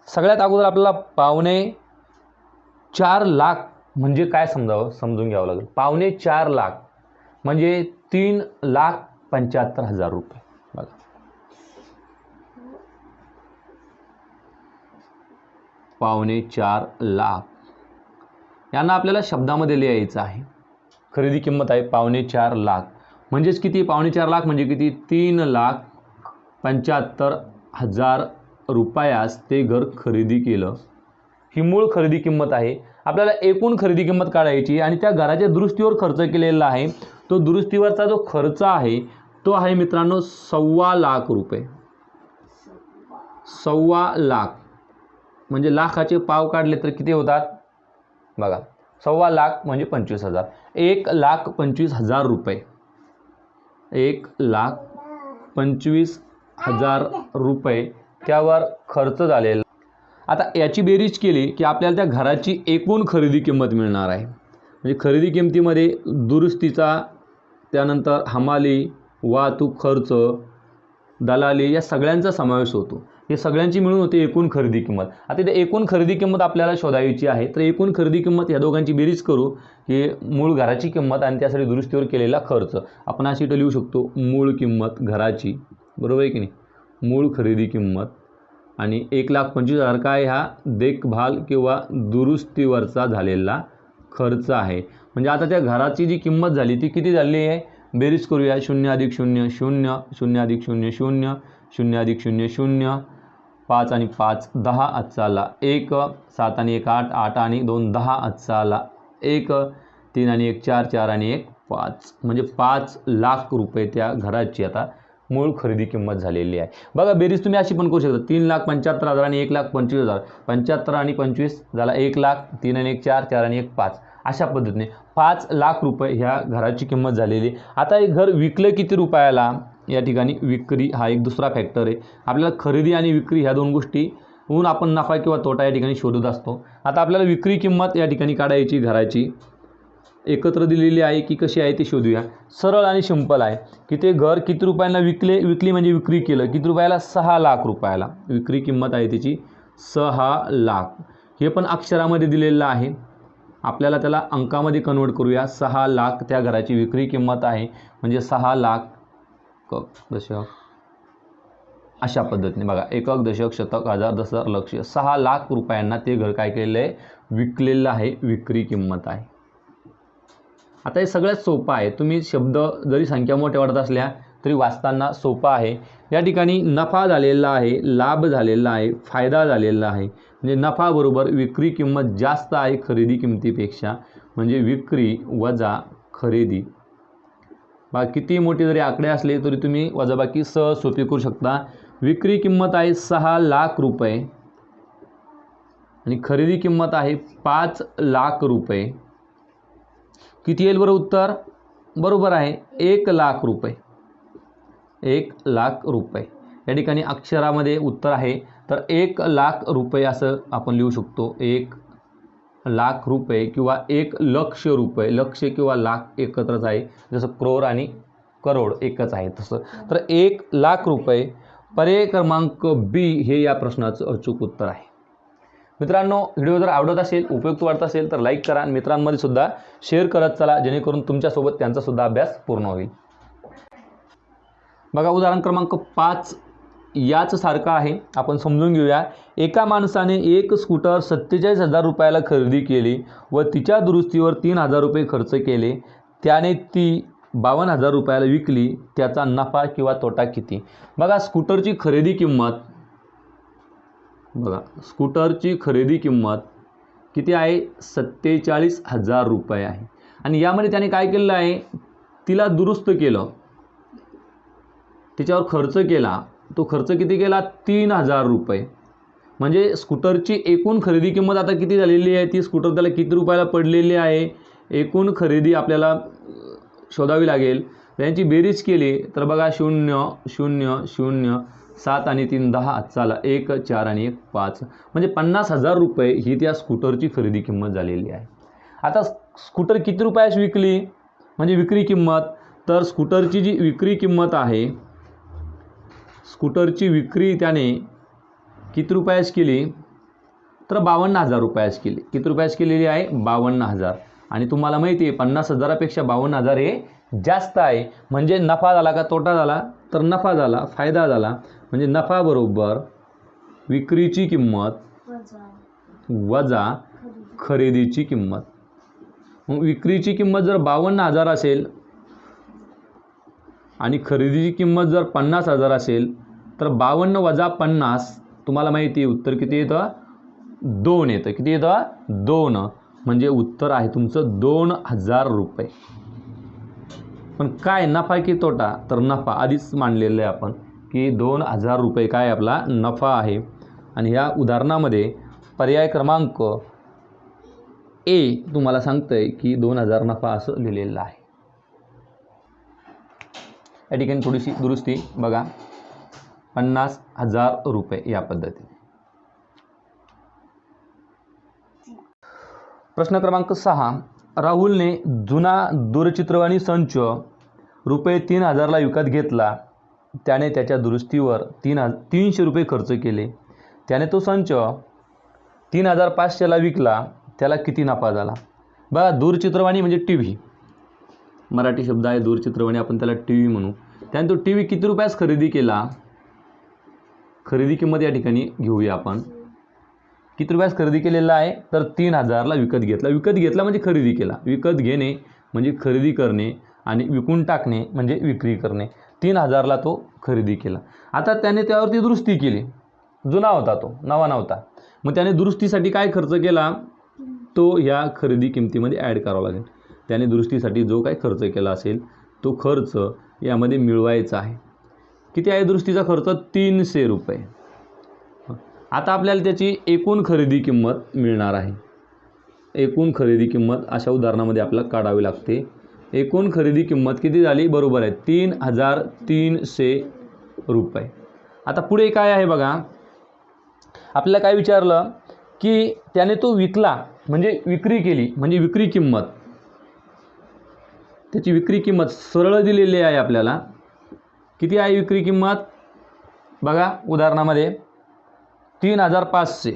सगळ्यात अगोदर आपल्याला 4.25 लाख म्हणजे काय समजून घ्यावं लागेल. 4.25 लाख म्हणजे 3,75,000 रुपये. बघा 4.25 लाख यांना आपल्याला शब्दामध्ये लिहायचं आहे. खरेदी किंमत आहे 4.25 लाख म्हणजेच किती? 4.25 लाख म्हणजे किती? 3,75,000 रुपयास ते घर खरेदी केलं. ही मूळ खरेदी किंमत आहे. आपल्याला एकूण खरेदी किंमत काढायची आणि त्या घराच्या दुरुस्तीवर खर्च केलेला आहे. तो दुरुस्तीवरचा जो खर्च आहे तो आहे मित्रांनो 1.25 लाख रुपये. 1.25 लाख म्हणजे लाखाचे पाव काढले तर किती होतात? बघा 1.25 लाख म्हणजे 25,000. 1,25,000 रुपये. 1,25,000 रुपये त्यावर खर्च झालेला. आता याची बेरीज केली की आपल्याला त्या घराची एकूण खरेदी किंमत मिळणार आहे. म्हणजे खरेदी किमतीमध्ये दुरुस्तीचा, त्यानंतर हमाली, वाहतूक खर्च, दलाली या सगळ्यांचा समावेश होतो. हे सगळ्यांची मिळून होते एकूण खरेदी किंमत. आता इथे एकूण खरेदी किंमत आपल्याला शोधायची आहे. तर एकूण खरेदी किंमत या दोघांची बेरीज करू. हे मूळ घराची किंमत आणि त्यासाठी दुरुस्तीवर केलेला खर्च. आपण अशी इथं लिहू शकतो मूळ किंमत घराची, बरोबर आहे की नाही? मूळ खरेदी किंमत आणि 1,25,000 काय? हा देखभाल किंवा दुरुस्तीवरचा झालेला खर्च आहे. म्हणजे आता त्या घराची जी किंमत झाली ती किती झाली आहे? बेरीज करूया. 0 अधिक 0 0, 0 अधिक 0 0, 0 अधिक 0 0, 5 आणि 5 10 आजचाला 1, 7 आणि 1 8, 8 आणि 2 10 आजचाला 1, 3 आणि 1 4, 4 आणि 1 5 म्हणजे 5 लाख रुपये त्या घराची आता मूळ खरेदी किंमत झालेली आहे. बघा बेरीज तुम्ही अशी पण करू शकता. 3,75,000 आणि 1,25,000. 75 आणि 25 झाला 1 लाख. 3 आणि 1 4, 4 आणि 1 5. अशा पद्धतीने 5 लाख रुपये ह्या घराची किंमत झालेली. आता हे घर विकलं किती रुपयाला? या ठिकाणी विक्री हा एक दुसरा फॅक्टर आहे. आपल्याला खरेदी आणि विक्री ह्या दोन गोष्टीहून आपण नफा किंवा तोटा या ठिकाणी शोधत असतो. आता आपल्याला विक्री किंमत या ठिकाणी काढायची घराची. एकत्र दिलेली आहे की कशी आहे ते शोधूया. सरळ आणि सिंपल आहे की ते घर किती रुपयांना विकली म्हणजे विक्री केलं किती रुपयाला? 6 लाख रुपयाला. विक्री किंमत आहे त्याची 6 लाख. हे पण अक्षरामध्ये दिलेलं आहे. आपल्याला त्याला अंकामध्ये कन्वर्ट करूया. 6 लाख त्या घराची विक्री किंमत आहे. म्हणजे 6 लाख दशक अशा पद्धतीने बघा. एकक, दशक, शतक, हजार, दशक, लक्ष. 6 लाख रुपयांना ते घर काय केलेलं आहे? विकलेलं आहे. विक्री किंमत आहे. आता हे सगळ्यात सोपं आहे. तुम्ही शब्द जरी संख्या मोठ्या वाटत असल्या तरी वाचताना सोपं आहे. या ठिकाणी नफा झालेला आहे, लाभ झालेला आहे, फायदा झालेला आहे. म्हणजे नफा बरोबर विक्री किंमत जास्त आहे खरेदी किमतीपेक्षा, म्हणजे विक्री वजा खरेदी. किती मोठे जरी आकडे असले तरी तुम्ही वजाबाकी सहज सोपी करू शकता. विक्री किंमत आहे 6 लाख रुपये आणि खरेदी किंमत आहे 5 लाख रुपये. किती येईल बरं उत्तर? बरोबर आहे 1 लाख रुपये. 1 लाख रुपये या ठिकाणी अक्षरामध्ये उत्तर आहे. तर 1 लाख रुपये असं आपण लिहू शकतो. 1 लाख रुपये किंवा 1 लक्ष रुपये. लक्ष किंवा लाख एकत्रच आहे, जसं क्रोर आणि करोड एकच आहे तसं. तर 1 लाख रुपये पर्याय क्रमांक बी हे या प्रश्नाचं अचूक उत्तर आहे. मित्रांनो, व्हिडिओ जर आवडत असेल, उपयुक्त वाटत असेल तर लाईक करा आणि मित्रांमध्ये सुद्धा शेअर करत चला, जेणेकरून तुमच्यासोबत त्यांचा सुद्धा अभ्यास पूर्ण होईल. बघा, उदाहरण क्रमांक 5 याच सारखं आहे, आपण समजून घेऊया. एका माणसाने एक स्कूटर 47,000 रुपयाला खरेदी केली व तिच्या दुरुस्तीवर 3,000 रुपये खर्च केले. त्याने ती 52,000 रुपयाला विकली. त्याचा नफा किंवा तोटा किती? बघा, स्कूटरची खरेदी किंमत किती आहे? 47,000 रुपये आहे. आणि यामध्ये त्याने काय केलेलं आहे? तिला दुरुस्त केलं, तिच्यावर खर्च केला. तो खर्च किती केला? 3,000 रुपये. म्हणजे स्कूटरची एकूण खरेदी किंमत आता किती झालेली आहे? ती स्कूटर त्याला किती रुपयाला पडलेली आहे? एकूण खरेदी आपल्याला शोधावी लागेल. त्यांची बेरीज केली तर बघा, 0 0 0 7 आणि 3 10, चला 1 4 आणि 1 5, म्हणजे 50,000 रुपये ही त्या स्कूटरची खरेदी किंमत झालेली आहे. आता स्कूटर किती रुपयास विकली म्हणजे विक्री किंमत? तर स्कूटरची जी विक्री किंमत आहे, स्कूटरची विक्री त्याने किती रुपयास केली? तर 52,000 रुपयास केली. किती रुपयास केलेली आहे? 52,000. आणि तुम्हाला माहिती आहे 50,000पेक्षा 52,000 हे जास्त आहे. म्हणजे नफा झाला का तोटा झाला? तर नफा झाला, फायदा झाला. म्हणजे नफा बरोबर विक्रीची किंमत वजा खरेदीची किंमत. मग विक्रीची किंमत जर 52,000 असेल आणि खरेदीची किंमत जर 50,000 असेल तर 52 वजा 50, तुम्हाला माहिती आहे उत्तर किती येतं? 2 येतं. किती येतं? 2. म्हणजे उत्तर आहे तुमचं 2,000 रुपये. पण काय नफा की तोटा? तर नफा. आधीच मांडलेलं आहे आपण की 2,000 रुपये काय आपला नफा आहे. आणि ह्या उदाहरणामध्ये पर्याय क्रमांक ए तुम्हाला सांगतंय की 2,000 नफा असं लिहिलेलं आहे. या ठिकाणी थोडीशी दुरुस्ती बघा, 50,000 रुपये या पद्धतीने. प्रश्न क्रमांक 6, राहुलने जुना दूरचित्रवाणी संच रुपये 3,000ला विकत घेतला. त्याने त्याच्या दुरुस्तीवर 300 रुपये खर्च केले. त्याने तो संच 3,500ला विकला. त्याला किती नफा झाला? बघा, दूरचित्रवाणी म्हणजे टी व्ही, मराठी शब्द आहे दूरचित्रवाणी, आपण त्याला टी व्ही म्हणू. त्याने तो टी व्ही किती रुपयास खरेदी केला? खरेदी किंमत या ठिकाणी घेऊया आपण. किती रुपयास खरेदी केलेला आहे? तर 3,000ला विकत घेतला. विकत घेतला म्हणजे खरेदी केला. विकत घेणे म्हणजे खरेदी करणे आणि विकून टाकणे म्हणजे विक्री करणे. 3,000ला तो खरेदी केला. आता त्याने त्यावरती दुरुस्ती केली. जुना होता तो, नवा नव्हता. मग त्याने दुरुस्तीसाठी काय खर्च केला? तो ह्या खरेदी किमतीमध्ये ॲड करावा लागेल. त्याने दुरुस्तीसाठी जो काय खर्च केला असेल तो खर्च यामध्ये मिळवायचा आहे. किती आहे दुरुस्तीचा खर्च? 300 रुपये. आता आपल्याला त्याची एकूण खरेदी किंमत मिळणार आहे. एकूण खरेदी किंमत अशा उदाहरणामध्ये आपल्याला काढावी लागते. एकूण खरेदी किंमत किती झाली? बरोबर आहे 3,300 रुपये. आता पुढे काय आहे बघा, आपल्याला काय विचारलं की त्याने तो विकला म्हणजे विक्री केली म्हणजे विक्री किंमत. त्याची विक्री किंमत सरळ दिलेली आहे आपल्याला. किती आहे विक्री किंमत? बघा उदाहरणामध्ये 3,500.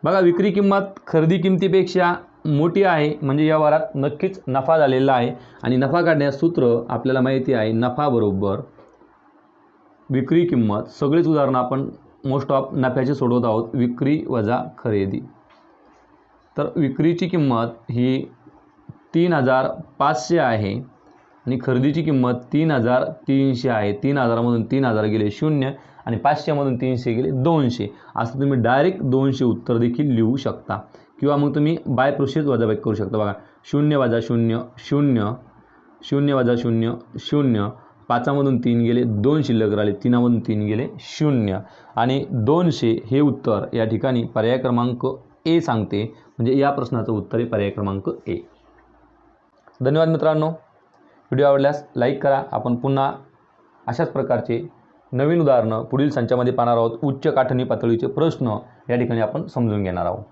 बघा, विक्री किंमत खरेदी किमतीपेक्षा मोठी आहे म्हणजे या वारात नक्कीच नफा झालेला आहे. आणि नफा काढण्याचं सूत्र आपल्याला माहिती आहे, नफा बरोबर विक्री किंमत. सगळेच उदाहरणं आपण मोस्ट ऑफ नफ्याचे सोडवत आहोत. विक्री वजा खरेदी. तर विक्रीची किंमत ही 3,500 आहे आणि खरेदीची किंमत 3,300 आहे. 3,000मधून 3,000 गेले 0 आणि 500मधून 300 गेले 200. असं तुम्ही डायरेक्ट 200 उत्तर देखील लिहू शकता किंवा मग तुम्ही बाय प्रोसेस वजाबाकी करू शकता. बघा 0 वजा 0 0 0 वजा 0 0 5मधून 3 गेले 2 शिल्लक राहिले 3मधून 3 गेले 0 आणि 200 हे उत्तर या ठिकाणी पर्याय क्रमांक ए सांगते. म्हणजे या प्रश्नाचं उत्तर आहे पर्याय क्रमांक ए. धन्यवाद मित्रांनो. व्हिडिओ आवडल्यास लाईक करा. आपण पुन्हा अशाच प्रकारचे नवीन उदाहरणं पुढील संचामध्ये पाहणार आहोत. उच्च काठिण्य पातळीचे प्रश्न या ठिकाणी आपण समजून घेणार आहोत.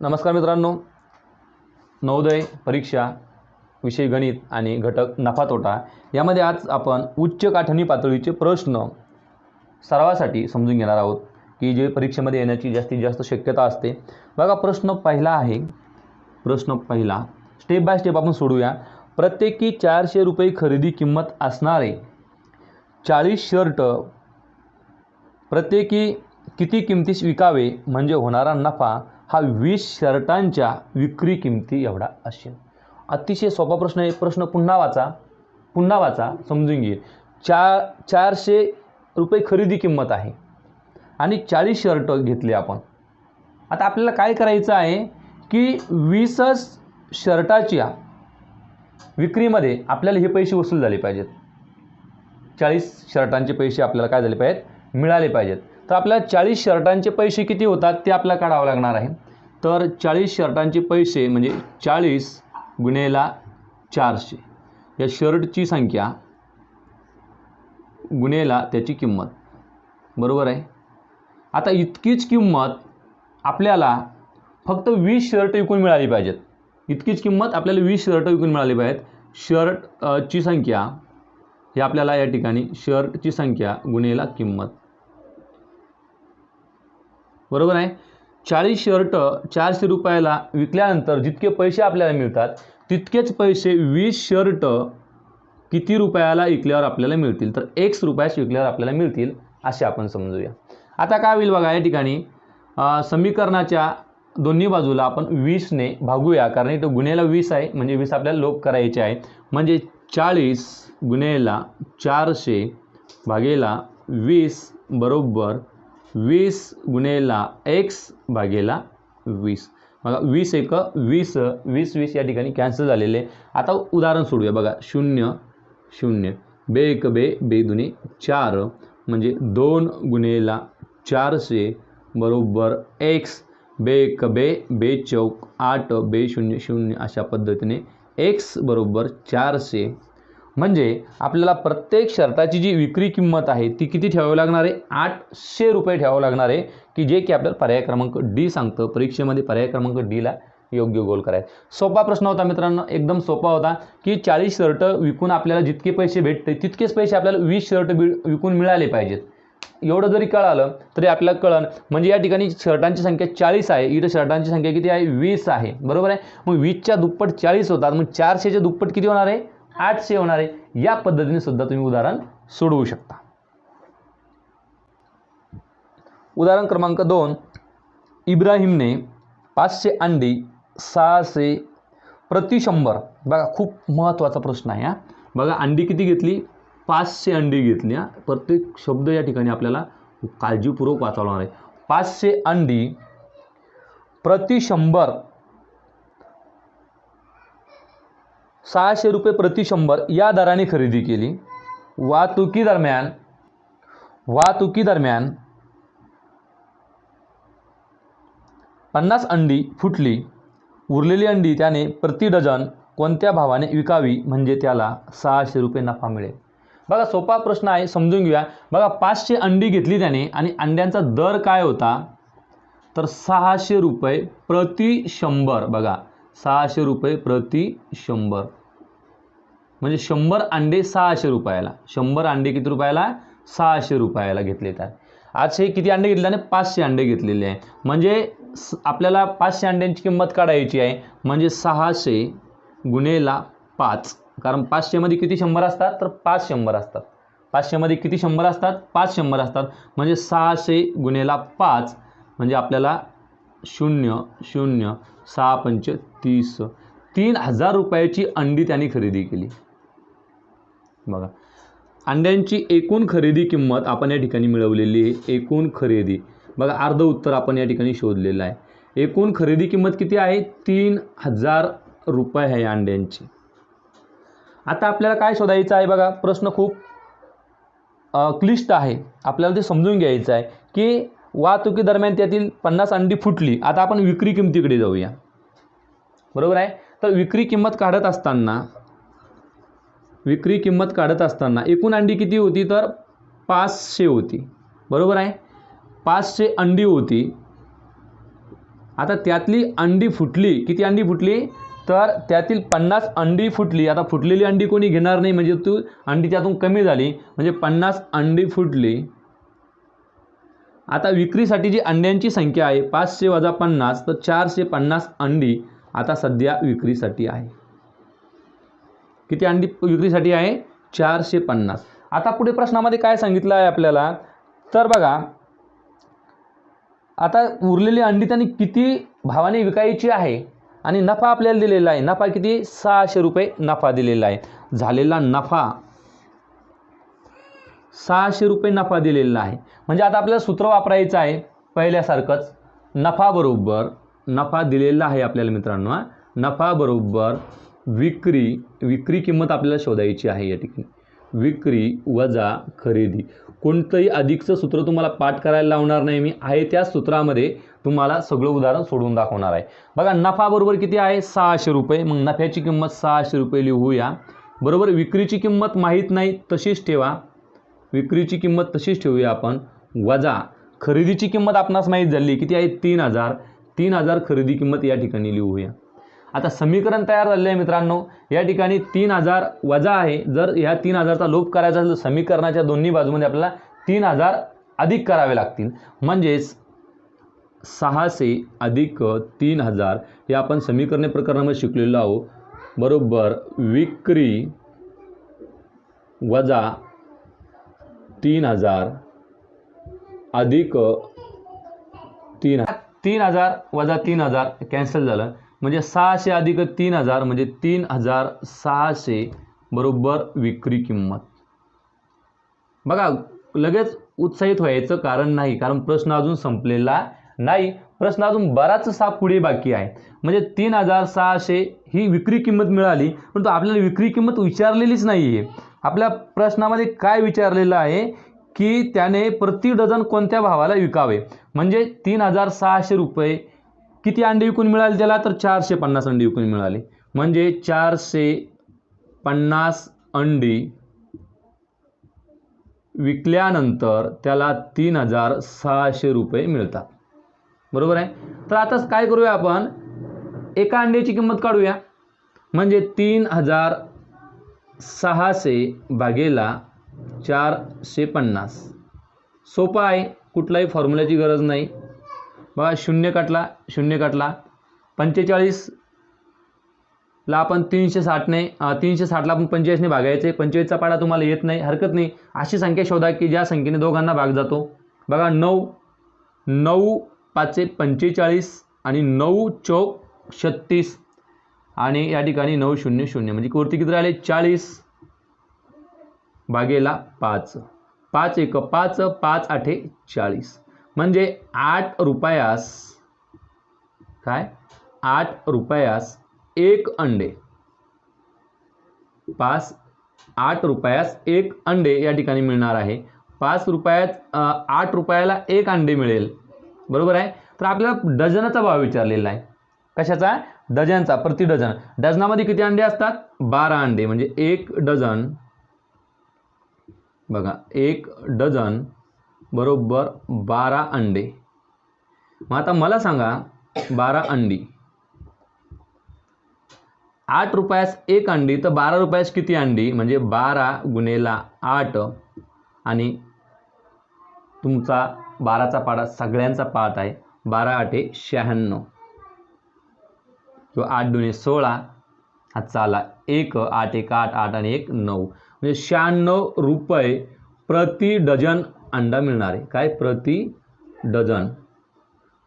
नमस्कार मित्रांनो. नवोदय परीक्षा विषय गणित आणि घटक नफा तोटा यामध्ये आज आपण उच्च काठिण्य पातळीचे प्रश्न सरावासाठी समजून घेणार आहोत की जे परीक्षेमध्ये येण्याची जास्तीत जास्त शक्यता असते. बघा प्रश्न पहिला आहे. प्रश्न पहिला स्टेप बाय स्टेप आपण सोडूया. प्रत्येकी 400 रुपये खरेदी किंमत असणारे 40 शर्ट प्रत्येकी किती किमतीस विकावे म्हणजे होणारा नफा हा 20 शर्टांच्या विक्री किमती एवढा असेल. अतिशय सोपा प्रश्न आहे. प्रश्न पुन्हा वाचा समजून घे. 400 रुपये खरेदी किंमत आहे आणि 40 शर्ट घेतले आपण. आता आपल्याला काय करायचं आहे की 20 शर्टाच्या विक्रीमध्ये आपल्याला हे पैसे वसूल झाले पाहिजेत. 40 शर्टांचे पैसे आपल्याला काय झाले पाहिजेत, मिळाले पाहिजेत. तर आपल्याला 40 शर्टांचे पैसे किती होतात ते आपल्याला काढावं लागणार आहे. तर 40 शर्टांचे पैसे म्हणजे 40 गुणेला 400 या शर्टची संख्या गुणेला त्याची किंमत, बरोबर आहे. आता इतकीच किंमत आपल्याला फक्त 20 शर्ट विकून मिळाली पाहिजेत. इतकीच किंमत आपल्याला 20 शर्ट विकून मिळाली पाहिजेत. शर्टची संख्या हे आपल्याला या ठिकाणी शर्टची संख्या गुणेला किंमत, बरोबर आहे. 40 शर्ट 400 रुपयाला विकल्यानंतर जितके पैसे आपल्याला मिळतात तितकेच पैसे 20 शर्ट किती रुपयाला विकल्यावर आपल्याला मिळतील, तर x रुपयास विकल्यावर आपल्याला मिळतील असे आपण समजूया. आता काय होईल बघा, या ठिकाणी समीकरणाच्या दोन्ही बाजूला आपण 20 ने भागूया, कारण इथं गुणेला 20 आहे म्हणजे 20 आपल्याला लोप करायचे आहे. म्हणजे 40 गुणेला 400 भागेला 20 बरोबर 20 गुणेला x भागेला 20. बघा 20 एक 20 20 20 या ठिकाणी कॅन्सल झालेले. आता उदाहरण सोडूया. बघा 0 0 बे एक बे बे दुने 4 म्हणजे 2 गुणेला 400 बरोबर x बे एक बे बे चौक 8 बे 0 0 अशा पद्धतीने x बरोबर 400. म्हणजे आपल्याला प्रत्येक शर्टाची जी विक्री किंमत आहे ती किती ठेवावी लागणार आहे, 800 रुपये ठेवावं लागणार आहे, की जे की आपल्याला पर्याय क्रमांक डी सांगतं. परीक्षेमध्ये पर्याय क्रमांक डीला योग्य गोल करायचं. सोपा प्रश्न होता मित्रांनो, एकदम सोपा होता की 40 शर्ट विकून आपल्याला जितके पैसे भेटते तितकेच पैसे आपल्याला 20 शर्ट विकून मिळाले पाहिजेत. एवढं जरी कळालं तरी आपल्याला कळण. म्हणजे या ठिकाणी शर्टांची संख्या 40 आहे, इथं शर्टांची संख्या किती आहे, 20 आहे, बरोबर आहे. मग 20च्या दुप्पट 40 होतात, मग 400च्या दुप्पट किती होणार आहे, 800 होणार आहे. या पद्धतीने सुद्धा तुम्ही उदाहरण सोडवू शकता. उदाहरण क्रमांक 2. इब्राहिमने 500 अंडी 600 प्रति 100. बघा खूप महत्त्वाचा प्रश्न आहे हा. बघा अंडी किती घेतली, 500 अंडी घेतली. प्रत्येक शब्द या ठिकाणी आपल्याला काळजीपूर्वक वाचावा लागणार आहे. 500 अंडी प्रति 100 600 रुपये प्रति 100 या दराने खरेदी केली. वाहतुकी दरम्यान 50 अंडी फुटली. उरलेली अंडी त्याने प्रति डझन कोणत्या भावाने विकावी म्हणजे त्याला 600 रुपये नफा मिळेल. बघा सोपा प्रश्न आहे, समजून घेऊया. बघा 500 अंडी घेतली त्याने आणि अंड्यांचा दर काय होता, तर 600 रुपये प्रति 100. बघा 600 रुपये प्रति 100 म्हणजे 100 अंडे 600 रुपयाला. 100 अंडे किती रुपयाला, 600 रुपयाला घेतले. तर आज हे किती अंडे घेतल्याने, 500 अंडे घेतलेले आहे. म्हणजे आपल्याला 500 अंड्यांची किंमत काढायची आहे. म्हणजे 600 गुणेला 5, कारण 500 मध्ये किती 100 असतात, तर 5 100 असतात. 500 मध्ये किती 100 असतात, 5 100 असतात. म्हणजे 600 गुणेला 5 म्हणजे आपल्याला 0 0 6 5 30 3000 रुपयाची अंडी त्यांनी खरेदी केली. बघा, अंड्यांची एकूण खरेदी किंमत आपण या ठिकाणी मिळवलेली आहे. एकूण खरेदी बघा, अर्ध उत्तर आपण या ठिकाणी शोधलेलं आहे. एकूण खरेदी किंमत किती आहे? 3000 रुपये आहे अंड्यांची. आता आपल्याला काय शोधायचं आहे? बघा, प्रश्न खूप क्लिष्ट आहे. आपल्याला ते समजून घ्यायचं आहे की वाहतुकीदरम्यान त्यातील 50 अंडी फुटली. आता आपण विक्री किमतीकडे जाऊया, बरोबर आहे. तर विक्री किंमत काढत असताना एकूण अंडी किती होती? तर 500 होती, बरोबर आहे. 500 अंडी होती. आता त्यातली अंडी फुटली. किती अंडी फुटली? तर त्यातील 50 अंडी फुटली. आता फुटलेली अंडी कोणी घेणार नाही, म्हणजे तू अंडी त्यातून कमी झाली, म्हणजे 50 अंडी फुटली. आता विक्रीसाठी जी अंड्यांची संख्या आहे 500 वजा 50, तर 450 अंडी आता सध्या विक्रीसाठी आहे. किती अंडी विक्रीसाठी आहे? 450. आता पुढे प्रश्नामध्ये काय सांगितलं आहे आपल्याला? तर बघा, आता उरलेली अंडी त्यांनी किती भावाने विकायची आहे आणि नफा आपल्याला दिलेला आहे. नफा किती? 600 रुपये नफा दिलेला आहे. झालेला नफा 600 रुपये नफा दिलेला आहे. म्हणजे आता आपल्याला सूत्र वापरायचं आहे पहिल्यासारखंच. नफा दिलेला आहे आपल्याला मित्रांनो. नफा बरोबर विक्री किंमत आपल्याला शोधायची आहे या ठिकाणी. विक्री वजा खरेदी. कोणतंही अधिकचं सूत्र तुम्हाला पाठ करायला लावणार नाही मी. आहे त्या सूत्रामध्ये तुम्हाला सगळं उदाहरण सोडून दाखवणार आहे. बघा, नफा बरोबर किती आहे? 600 रुपये. मग नफ्याची किंमत 600 रुपये लिहूया, बरोबर. विक्रीची किंमत माहीत नाही, तशीच ठेवा. विक्रीची किंमत तशीच ठेवूया आपण. वजा खरेदीची किंमत आपणास माहीत झाली, किती आहे? 3000. 3000 खरेदी किंमत या ठिकाणी लिहूया. आता समीकरण तयार झाले आहे मित्रांनो. या ठिकाणी 3000 वजा आहे. जर ह्या 3000चा लोप करायचा असेल तर समीकरणाच्या दोन्ही बाजूमध्ये आपल्याला 3000 अधिक करावे लागतील. म्हणजेच 600 अधिक 3000 हे आपण समीकरणे प्रकरणामध्ये शिकलेलो आहोत, बरोबर. विक्री वजा 3000 अधिक 3000 वजा 3000 कॅन्सल झालं, म्हणजे 600 अधिक 3000 म्हणजे 3600 बरोबर विक्री किंमत. बघा, लगेच उत्साहित व्हायचं कारण नाही, कारण प्रश्न अजून संपलेला नाही. प्रश्न अजून बराचसा पुढे बाकी आहे. म्हणजे 3600 ही विक्री किंमत मिळाली, परंतु आपल्याला विक्री किंमत विचारलेलीच नाही आहे. आपल्या प्रश्नामध्ये काय विचारलेलं आहे की त्याने प्रति डझन कोणत्या भावाला विकावे. म्हणजे 3600 रुपये किती अंडे विकून मिळाले त्याला? तर 450 अंडे विकून मिळाले. म्हणजे 450 अंडी विकल्यानंतर त्याला 3600 रुपये मिळतात, बरोबर आहे. तर आता काय करूया आपण? एका अंड्याची किंमत काढूया. म्हणजे 3600 भागेला 450. सोपं आहे, कुठलाही फॉर्म्युल्याची गरज नाही. बघा, शून्य काटला. 45ला आपण 360ने 360ला आपण 45ने भागायचे. 45चा पाडा तुम्हाला येत नाही, हरकत नाही. अशी संख्या शोधा की ज्या संख्येने दोघांना भाग जातो. बघा, 9 5 45 आणि 9 चौक 36 आणि या ठिकाणी 9 0 0 म्हणजे वरती किती राहिले? 40 भागेला 5. 5 1 5 5 8 40 म्हणजे 8 रुपयास काय? 8 रुपयास एक अंडे. 8 रुपयास एक अंडे या ठिकाणी मिळणार आहे. 8 रुपयाला एक अंडे मिळेल, बरोबर आहे. तर आपल्याला डझनाचा भाव विचारलेला आहे. कशाचा? डझनचा. प्रति डझन. डझनामध्ये किती अंडे असतात? 12 अंडे. म्हणजे एक डझन. बघा, एक डझन बरोबर 12 अंडे. मग आता मला सांगा, 12 अंडी 8 रुपयास एक अंडी, तर 12 रुपयास किती अंडी? म्हणजे 12 गुणेला 8 आणि तुमचा 12चा पाढा सगळ्यांचा पाठ आहे. 12 8 96 किंवा 8 दुणे 16. हातचा आला 1. 8 1 8 8 आणि 1 9 म्हणजे 96 रुपये प्रति डझन अंडा मिळणार आहे. काय? प्रति डझन.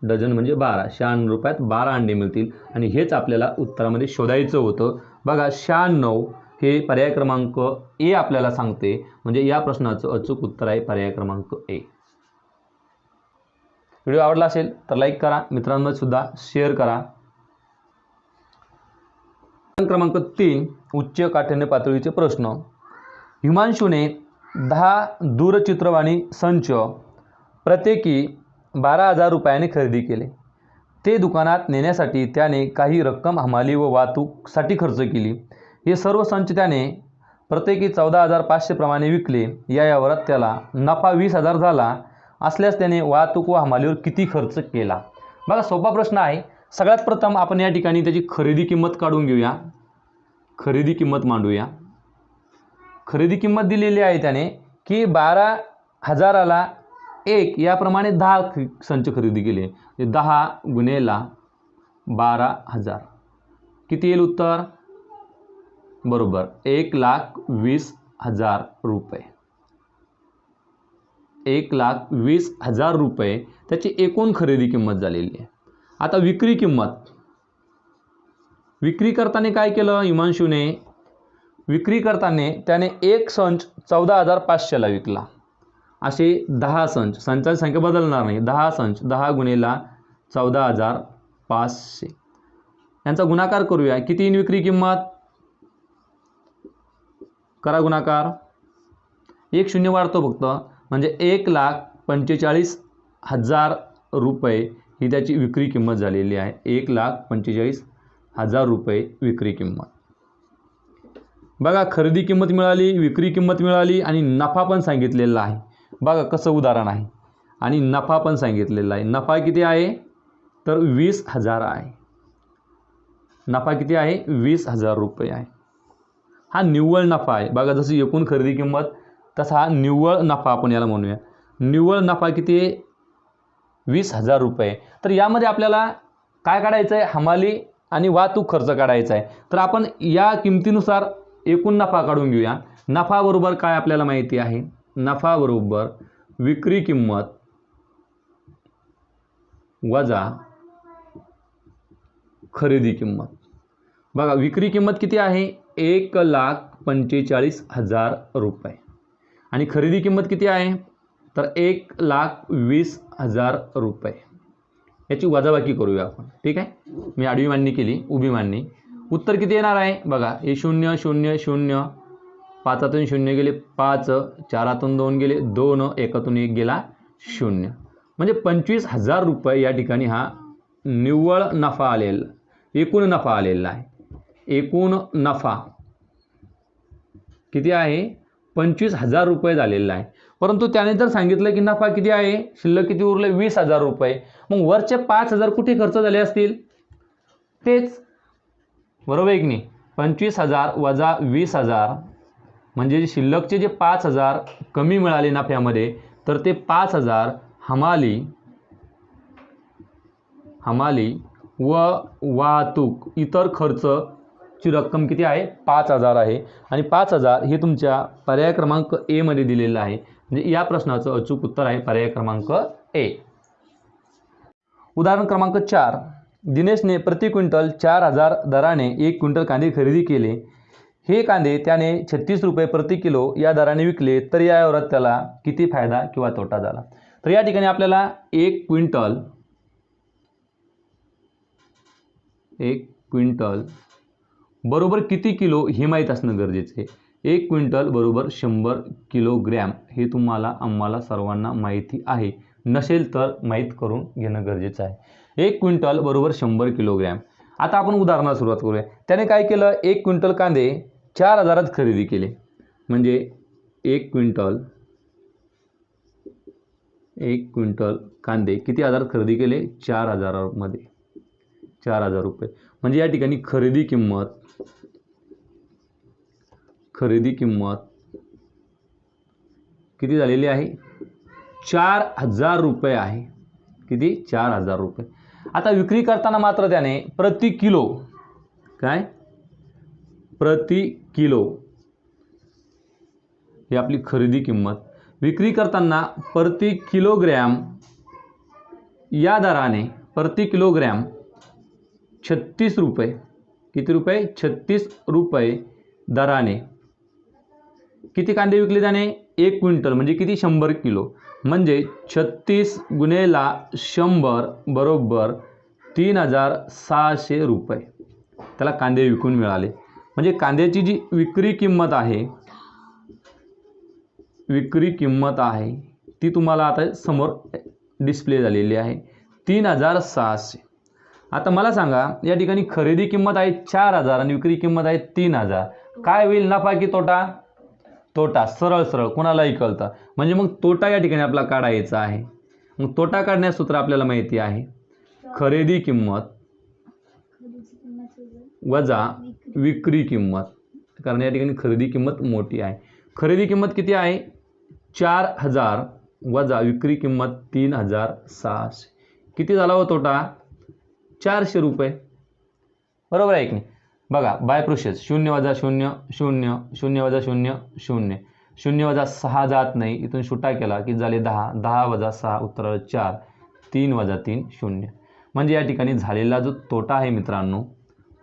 डझन म्हणजे 12. 96 रुपयात 12 अंडे मिळतील आणि हेच आपल्याला उत्तरामध्ये शोधायचं होतं. बघा, 96 हे पर्याय क्रमांक ए आपल्याला सांगते. म्हणजे या प्रश्नाचं अचूक उत्तर आहे पर्याय क्रमांक ए. व्हिडिओ आवडला असेल तर लाईक करा, मित्रांमध्ये सुद्धा शेअर करा. क्रमांक 3 उच्च काठिण्य पातळीचे प्रश्न. हिमांशूने 10 दूरचित्रवाणी संच प्रत्येकी 12,000 रुपयांनी खरेदी केले. ते दुकानात नेण्यासाठी त्याने काही रक्कम हमाली व वाहतूकसाठी खर्च केली. हे सर्व संच त्याने प्रत्येकी 14,500 प्रमाणे विकले. या वरात त्याला नफा 20,000 झाला असल्यास त्याने वाहतूक व हमालीवर किती खर्च केला. बघा सोपा प्रश्न आहे. सगळ्यात प्रथम आपण या ठिकाणी त्याची खरेदी किंमत काढून घेऊया. खरेदी किंमत मांडूया. खरेदी किंमत दिलेली आहे त्याने की 12,000ला 1 याप्रमाणे 10 संच खरेदी केले. 10 गुणेला 12,000 किती येईल उत्तर? बरोबर 1,20,000 रुपये. 1,20,000 रुपये त्याची एकूण खरेदी किंमत झालेली आहे. आता विक्री किंमत. विक्री करताना काय केलं हिमांशूने? विक्री करताना त्याने एक संच 14,500ला विकला. असे 10 संच, संचाची संख्या बदलणार नाही. 10 संच 10 गुणेला 14,500 यांचा गुणाकार करूया. किती येईल विक्री किंमत? करा गुणाकार. 1 शून्य वाढतो फक्त, म्हणजे 1,45,000 रुपये ही त्याची विक्री किंमत झालेली आहे. 1,45,000 रुपये विक्री किंमत. बघा खरेदी किंमत मिळाली, विक्री किंमत मिळाली आणि नफा पण सांगितलेला आहे. बघा कसं उदाहरण आहे. आणि नफा पण सांगितलेला आहे. नफा किती आहे? तर 20,000 आहे. नफा किती आहे? 20,000 रुपये आहे. हा निव्वळ नफा आहे. बघा जशी एकूण खरेदी किंमत तसा हा निव्वळ नफा आपण याला म्हणूया. निव्वळ नफा किती आहे? 20,000 रुपये. तर यामध्ये आपल्याला काय काढायचं आहे? हमाली आणि वाहतूक खर्च काढायचा आहे. तर आपण या किमतीनुसार एकूण नफा काढून घेऊया. नफा बरोबर काय आपल्याला माहिती आहे? नफा बरोबर विक्री किंमत वजा खरेदी किंमत. बघा विक्री किंमत किती आहे? 1,45,000 रुपये आणि खरेदी किंमत किती आहे? तर 1,20,000 रुपये. याची वजाबाकी करूया आपण. ठीक आहे. मी आडवी मांडणी केली, उभी मांडणी. उत्तर किती येणार आहे? बघा हे 0 0 0 5 0 गेले 5, 4 2 गेले 2, 1 1 गेला 0. म्हणजे 25,000 रुपये या ठिकाणी हा निव्वळ नफा आलेला, एकूण नफा आलेला आहे. एकूण नफा किती आहे? 25,000 रुपये झालेला आहे. परंतु त्याने जर सांगितलं की नफा किती आहे, शिल्लक किती उरले? 20,000 रुपये. मग वरचे 5,000 कुठे खर्च झाले असतील? तेच बरोबर आहे की नाही? 25,000 वजा 20,000 म्हणजे शिल्लकचे जे 5,000 कमी मिळाले नफ्यामध्ये, तर ते 5,000 हमाली व वाहतूक इतर खर्चची रक्कम किती आहे? 5,000 आहे. आणि 5,000 हे तुमच्या पर्याय क्रमांक ए मध्ये दिलेलं आहे. म्हणजे या प्रश्नाचं अचूक उत्तर आहे पर्याय क्रमांक ए. उदाहरण क्रमांक 4. दिनेशने प्रति क्विंटल 4,000 दराने 1 क्विंटल कांदे खरेदी केले. हे कांदे त्याने 36 रुपये प्रति किलो या दराने विकले. तर यावर त्याला किती फायदा किंवा तोटा झाला? तर या ठिकाणी आपल्याला 1 क्विंटल बरोबर किती किलो हे माहीत असणं गरजेचं आहे. 1 क्विंटल बरोबर 100 किलोग्रॅम हे आम्हाला सर्वांना माहिती आहे. नसेल तर माहीत करून घेणं गरजेचं आहे. 1 क्विंटल बरोबर 100 किलोग्रॅम. आता आपण उदाहरणाला सुरुवात करूया. त्याने काय केलं? 1 क्विंटल कांदे 4,000त खरेदी केले. म्हणजे 1 क्विंटल कांदे किती हजारात खरेदी केले? 4,000 मध्ये. 4,000 रुपये. म्हणजे या ठिकाणी खरेदी किंमत किती झालेली आहे? 4,000 रुपये आहे. किती? 4,000 रुपये. आता विक्री करताना मात्र त्याने प्रति किलो ही आपली खरेदी किंमत. विक्री करताना प्रति किलोग्रॅम या दराने प्रति किलोग्रॅम 36 रुपये. किती रुपये? 36 रुपये दराने किती कांदे विकले जाणे? 1 क्विंटल म्हणजे किती? 100 किलो. म्हणजे 36 गुणेला 100 बरोबर 3600 रुपये त्याला कांदे विकून मिळाले. म्हणजे कांद्याची जी विक्री किंमत आहे ती तुम्हाला आता समोर डिस्प्ले झालेली आहे 3600. आता मला सांगा, या ठिकाणी खरेदी किंमत आहे 4000 आणि विक्री किंमत आहे 3000. काय होईल? नफा की तोटा? तोटा. सरळ सरळ कोणालाही कळतं. म्हणजे मग तोटा या ठिकाणी आपला काढायचा आहे. मग तोटा काढण्याचं सूत्र आपल्याला माहिती आहे, खरेदी किंमत वजा विक्री किंमत. कारण या ठिकाणी खरेदी किंमत मोठी आहे. खरेदी किंमत किती आहे? 4000 वजा विक्री किंमत 3600. किती झाला हो तोटा? 400 रुपये. बरोबर आहे की नाही? बघा, बाय प्रोसेस 0 वजा 0 0 0 वजा 0 0 0 वजा 6 जात नाही, इथून सुट्टा केला की झाले 10 10 वजा 6 उत्तर 4 3 वजा 3 0. म्हणजे या ठिकाणी झालेला जो तोटा आहे मित्रांनो,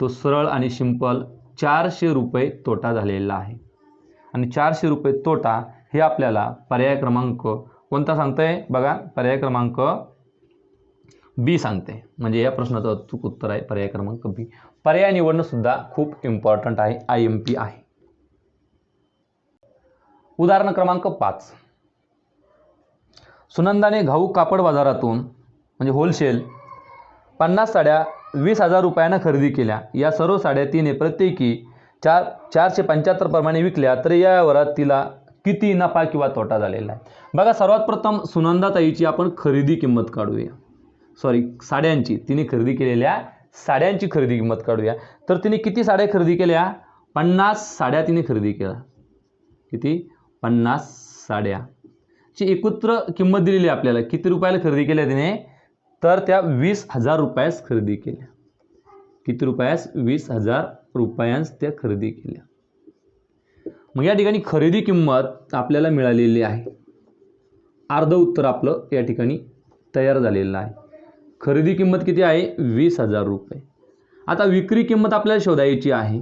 तो सरळ आणि सिंपल 400 रुपये तोटा झालेला आहे. आणि 400 रुपये तोटा हे आपल्याला पर्याय क्रमांक कोणता सांगतंय? बघा, पर्याय क्रमांक बी सांगते. म्हणजे या प्रश्नाचं अचूक उत्तर आहे पर्याय क्रमांक बी. पर्याय निवडणं सुद्धा खूप इम्पॉर्टंट आहे, IMP आहे. उदाहरण क्रमांक 5. सुनंदाने घाऊ कापड बाजारातून म्हणजे होलसेल 50 साड्या 20,000 रुपयांना खरेदी केल्या. या सर्व साड्या तिने प्रत्येकी 475 प्रमाणे विकल्या, तर यावर तिला किती नफा किंवा तोटा झालेला आहे? बघा, सर्वात प्रथम सुनंदाताईची आपण खरेदी किंमत काढूया. साड्यांची, तिने खरेदी केलेल्या साड्यांची खरेदी किंमत काढूया. तर तिने किती साड्या खरेदी केल्या? 50 साड्या तिने खरेदी केल्या. किती? 50 साड्याची एकूत्र किंमत दिलेली आहे आपल्याला. किती रुपयाला खरेदी केल्या तिने? तर त्या 20,000 रुपयास खरेदी केल्या. किती रुपयास? 20,000 रुपयांस त्या खरेदी केल्या. मग या ठिकाणी खरेदी किंमत आपल्याला मिळालेली आहे. अर्ध उत्तर आपलं या ठिकाणी तयार झालेलं आहे. खरेदी किंमत किती आहे? 20,000 रुपये. आता विक्री किंमत आपल्याला शोधायची आहे.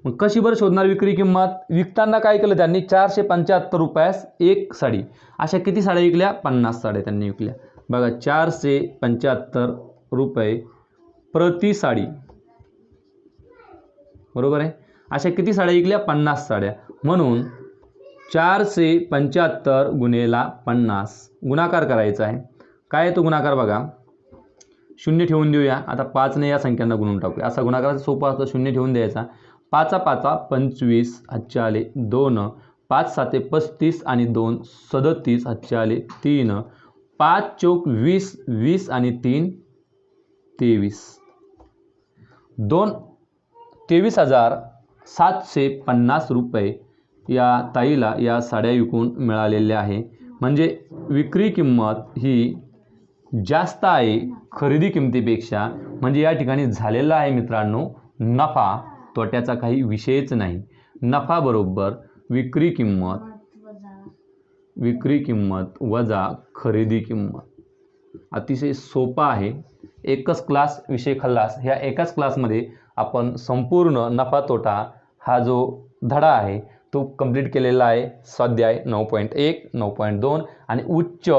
मग कशी बरं शोधणार विक्री किंमत? विकताना काय केलं त्यांनी? 475 रुपयास एक साडी. अशा किती साड्या विकल्या? 50 साड्या त्यांनी विकल्या. बघा, 475 रुपये प्रति साडी. बरोबर आहे. अशा किती साड्या विकल्या? 50 साड्या. म्हणून 475 गुणेला 50 गुणाकार करायचा आहे. काय तो गुणाकार? बघा, 0 ठेवून देऊया. आता 5ने या संख्यांना गुणून टाकूया. असा गुणाकार सोपा असतो. 0 ठेवून द्यायचा. 5 5 25 हातचे आले 2, 5 7 35 आणि 2 37 हातचे आले 3, 5 चौक 20 20 आणि 3 23. 23,750 रुपये या ताईला या साड्या विकून मिळालेले आहे. म्हणजे विक्री किंमत ही जास्त आहे खरेदी किमतीपेक्षा. म्हणजे या ठिकाणी झालेला आहे मित्रांनो नफा. तोट्याचा काही विषयच नाही. नफा बरोबर विक्री किंमत वजा खरेदी किंमत. अतिशय सोपा आहे. एकच क्लास विषय खल्लास. ह्या एकाच क्लासमध्ये आपण संपूर्ण नफा तोटा हा जो धडा आहे तो कंप्लीट केलेला आहे. स्वाध्याय 9.1 9.2 आणि उच्च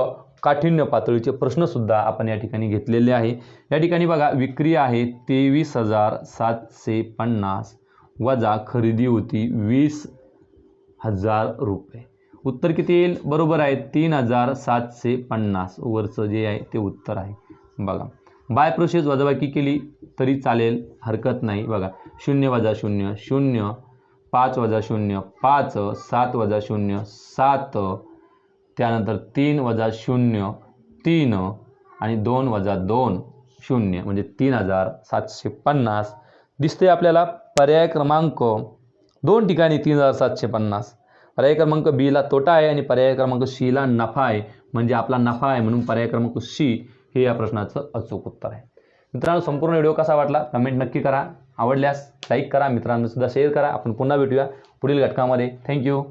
काठिण्य पातळीचे प्रश्नसुद्धा आपण या ठिकाणी घेतलेले आहे. या ठिकाणी बघा, विक्री आहे 23,750 वजा खरेदी होती 20,000 रुपये. उत्तर किती येईल? बरोबर आहे 3,750. वरचं जे आहे ते उत्तर आहे. बघा, बाय प्रोसेस वजाबाकी केली तरी चालेल, हरकत नाही. बघा, 0 वजा 0 0, 5 वजा 0 5, 7 वजा 0 7, त्यानंतर 3 वजा 0 3 आणि 2 वजा 2 0 म्हणजे 3,750 दिसते आपल्याला. पर्याय क्रमांक 2 ठिकाणी 3,750. पर्याय क्रमांक बी ला तोटा आहे आणि पर्याय क्रमांक सी ला नफा आहे. म्हणजे आपला नफा आहे म्हणून पर्याय क्रमांक सी हे या प्रश्नाचं अचूक उत्तर आहे. मित्रांनो, संपूर्ण व्हिडिओ कसा वाटला कमेंट नक्की करा. आवडल्यास लाईक करा, मित्रांनो सुद्धा शेअर करा. आपण पुन्हा भेटूया पुढील घटकामध्ये. थँक्यू.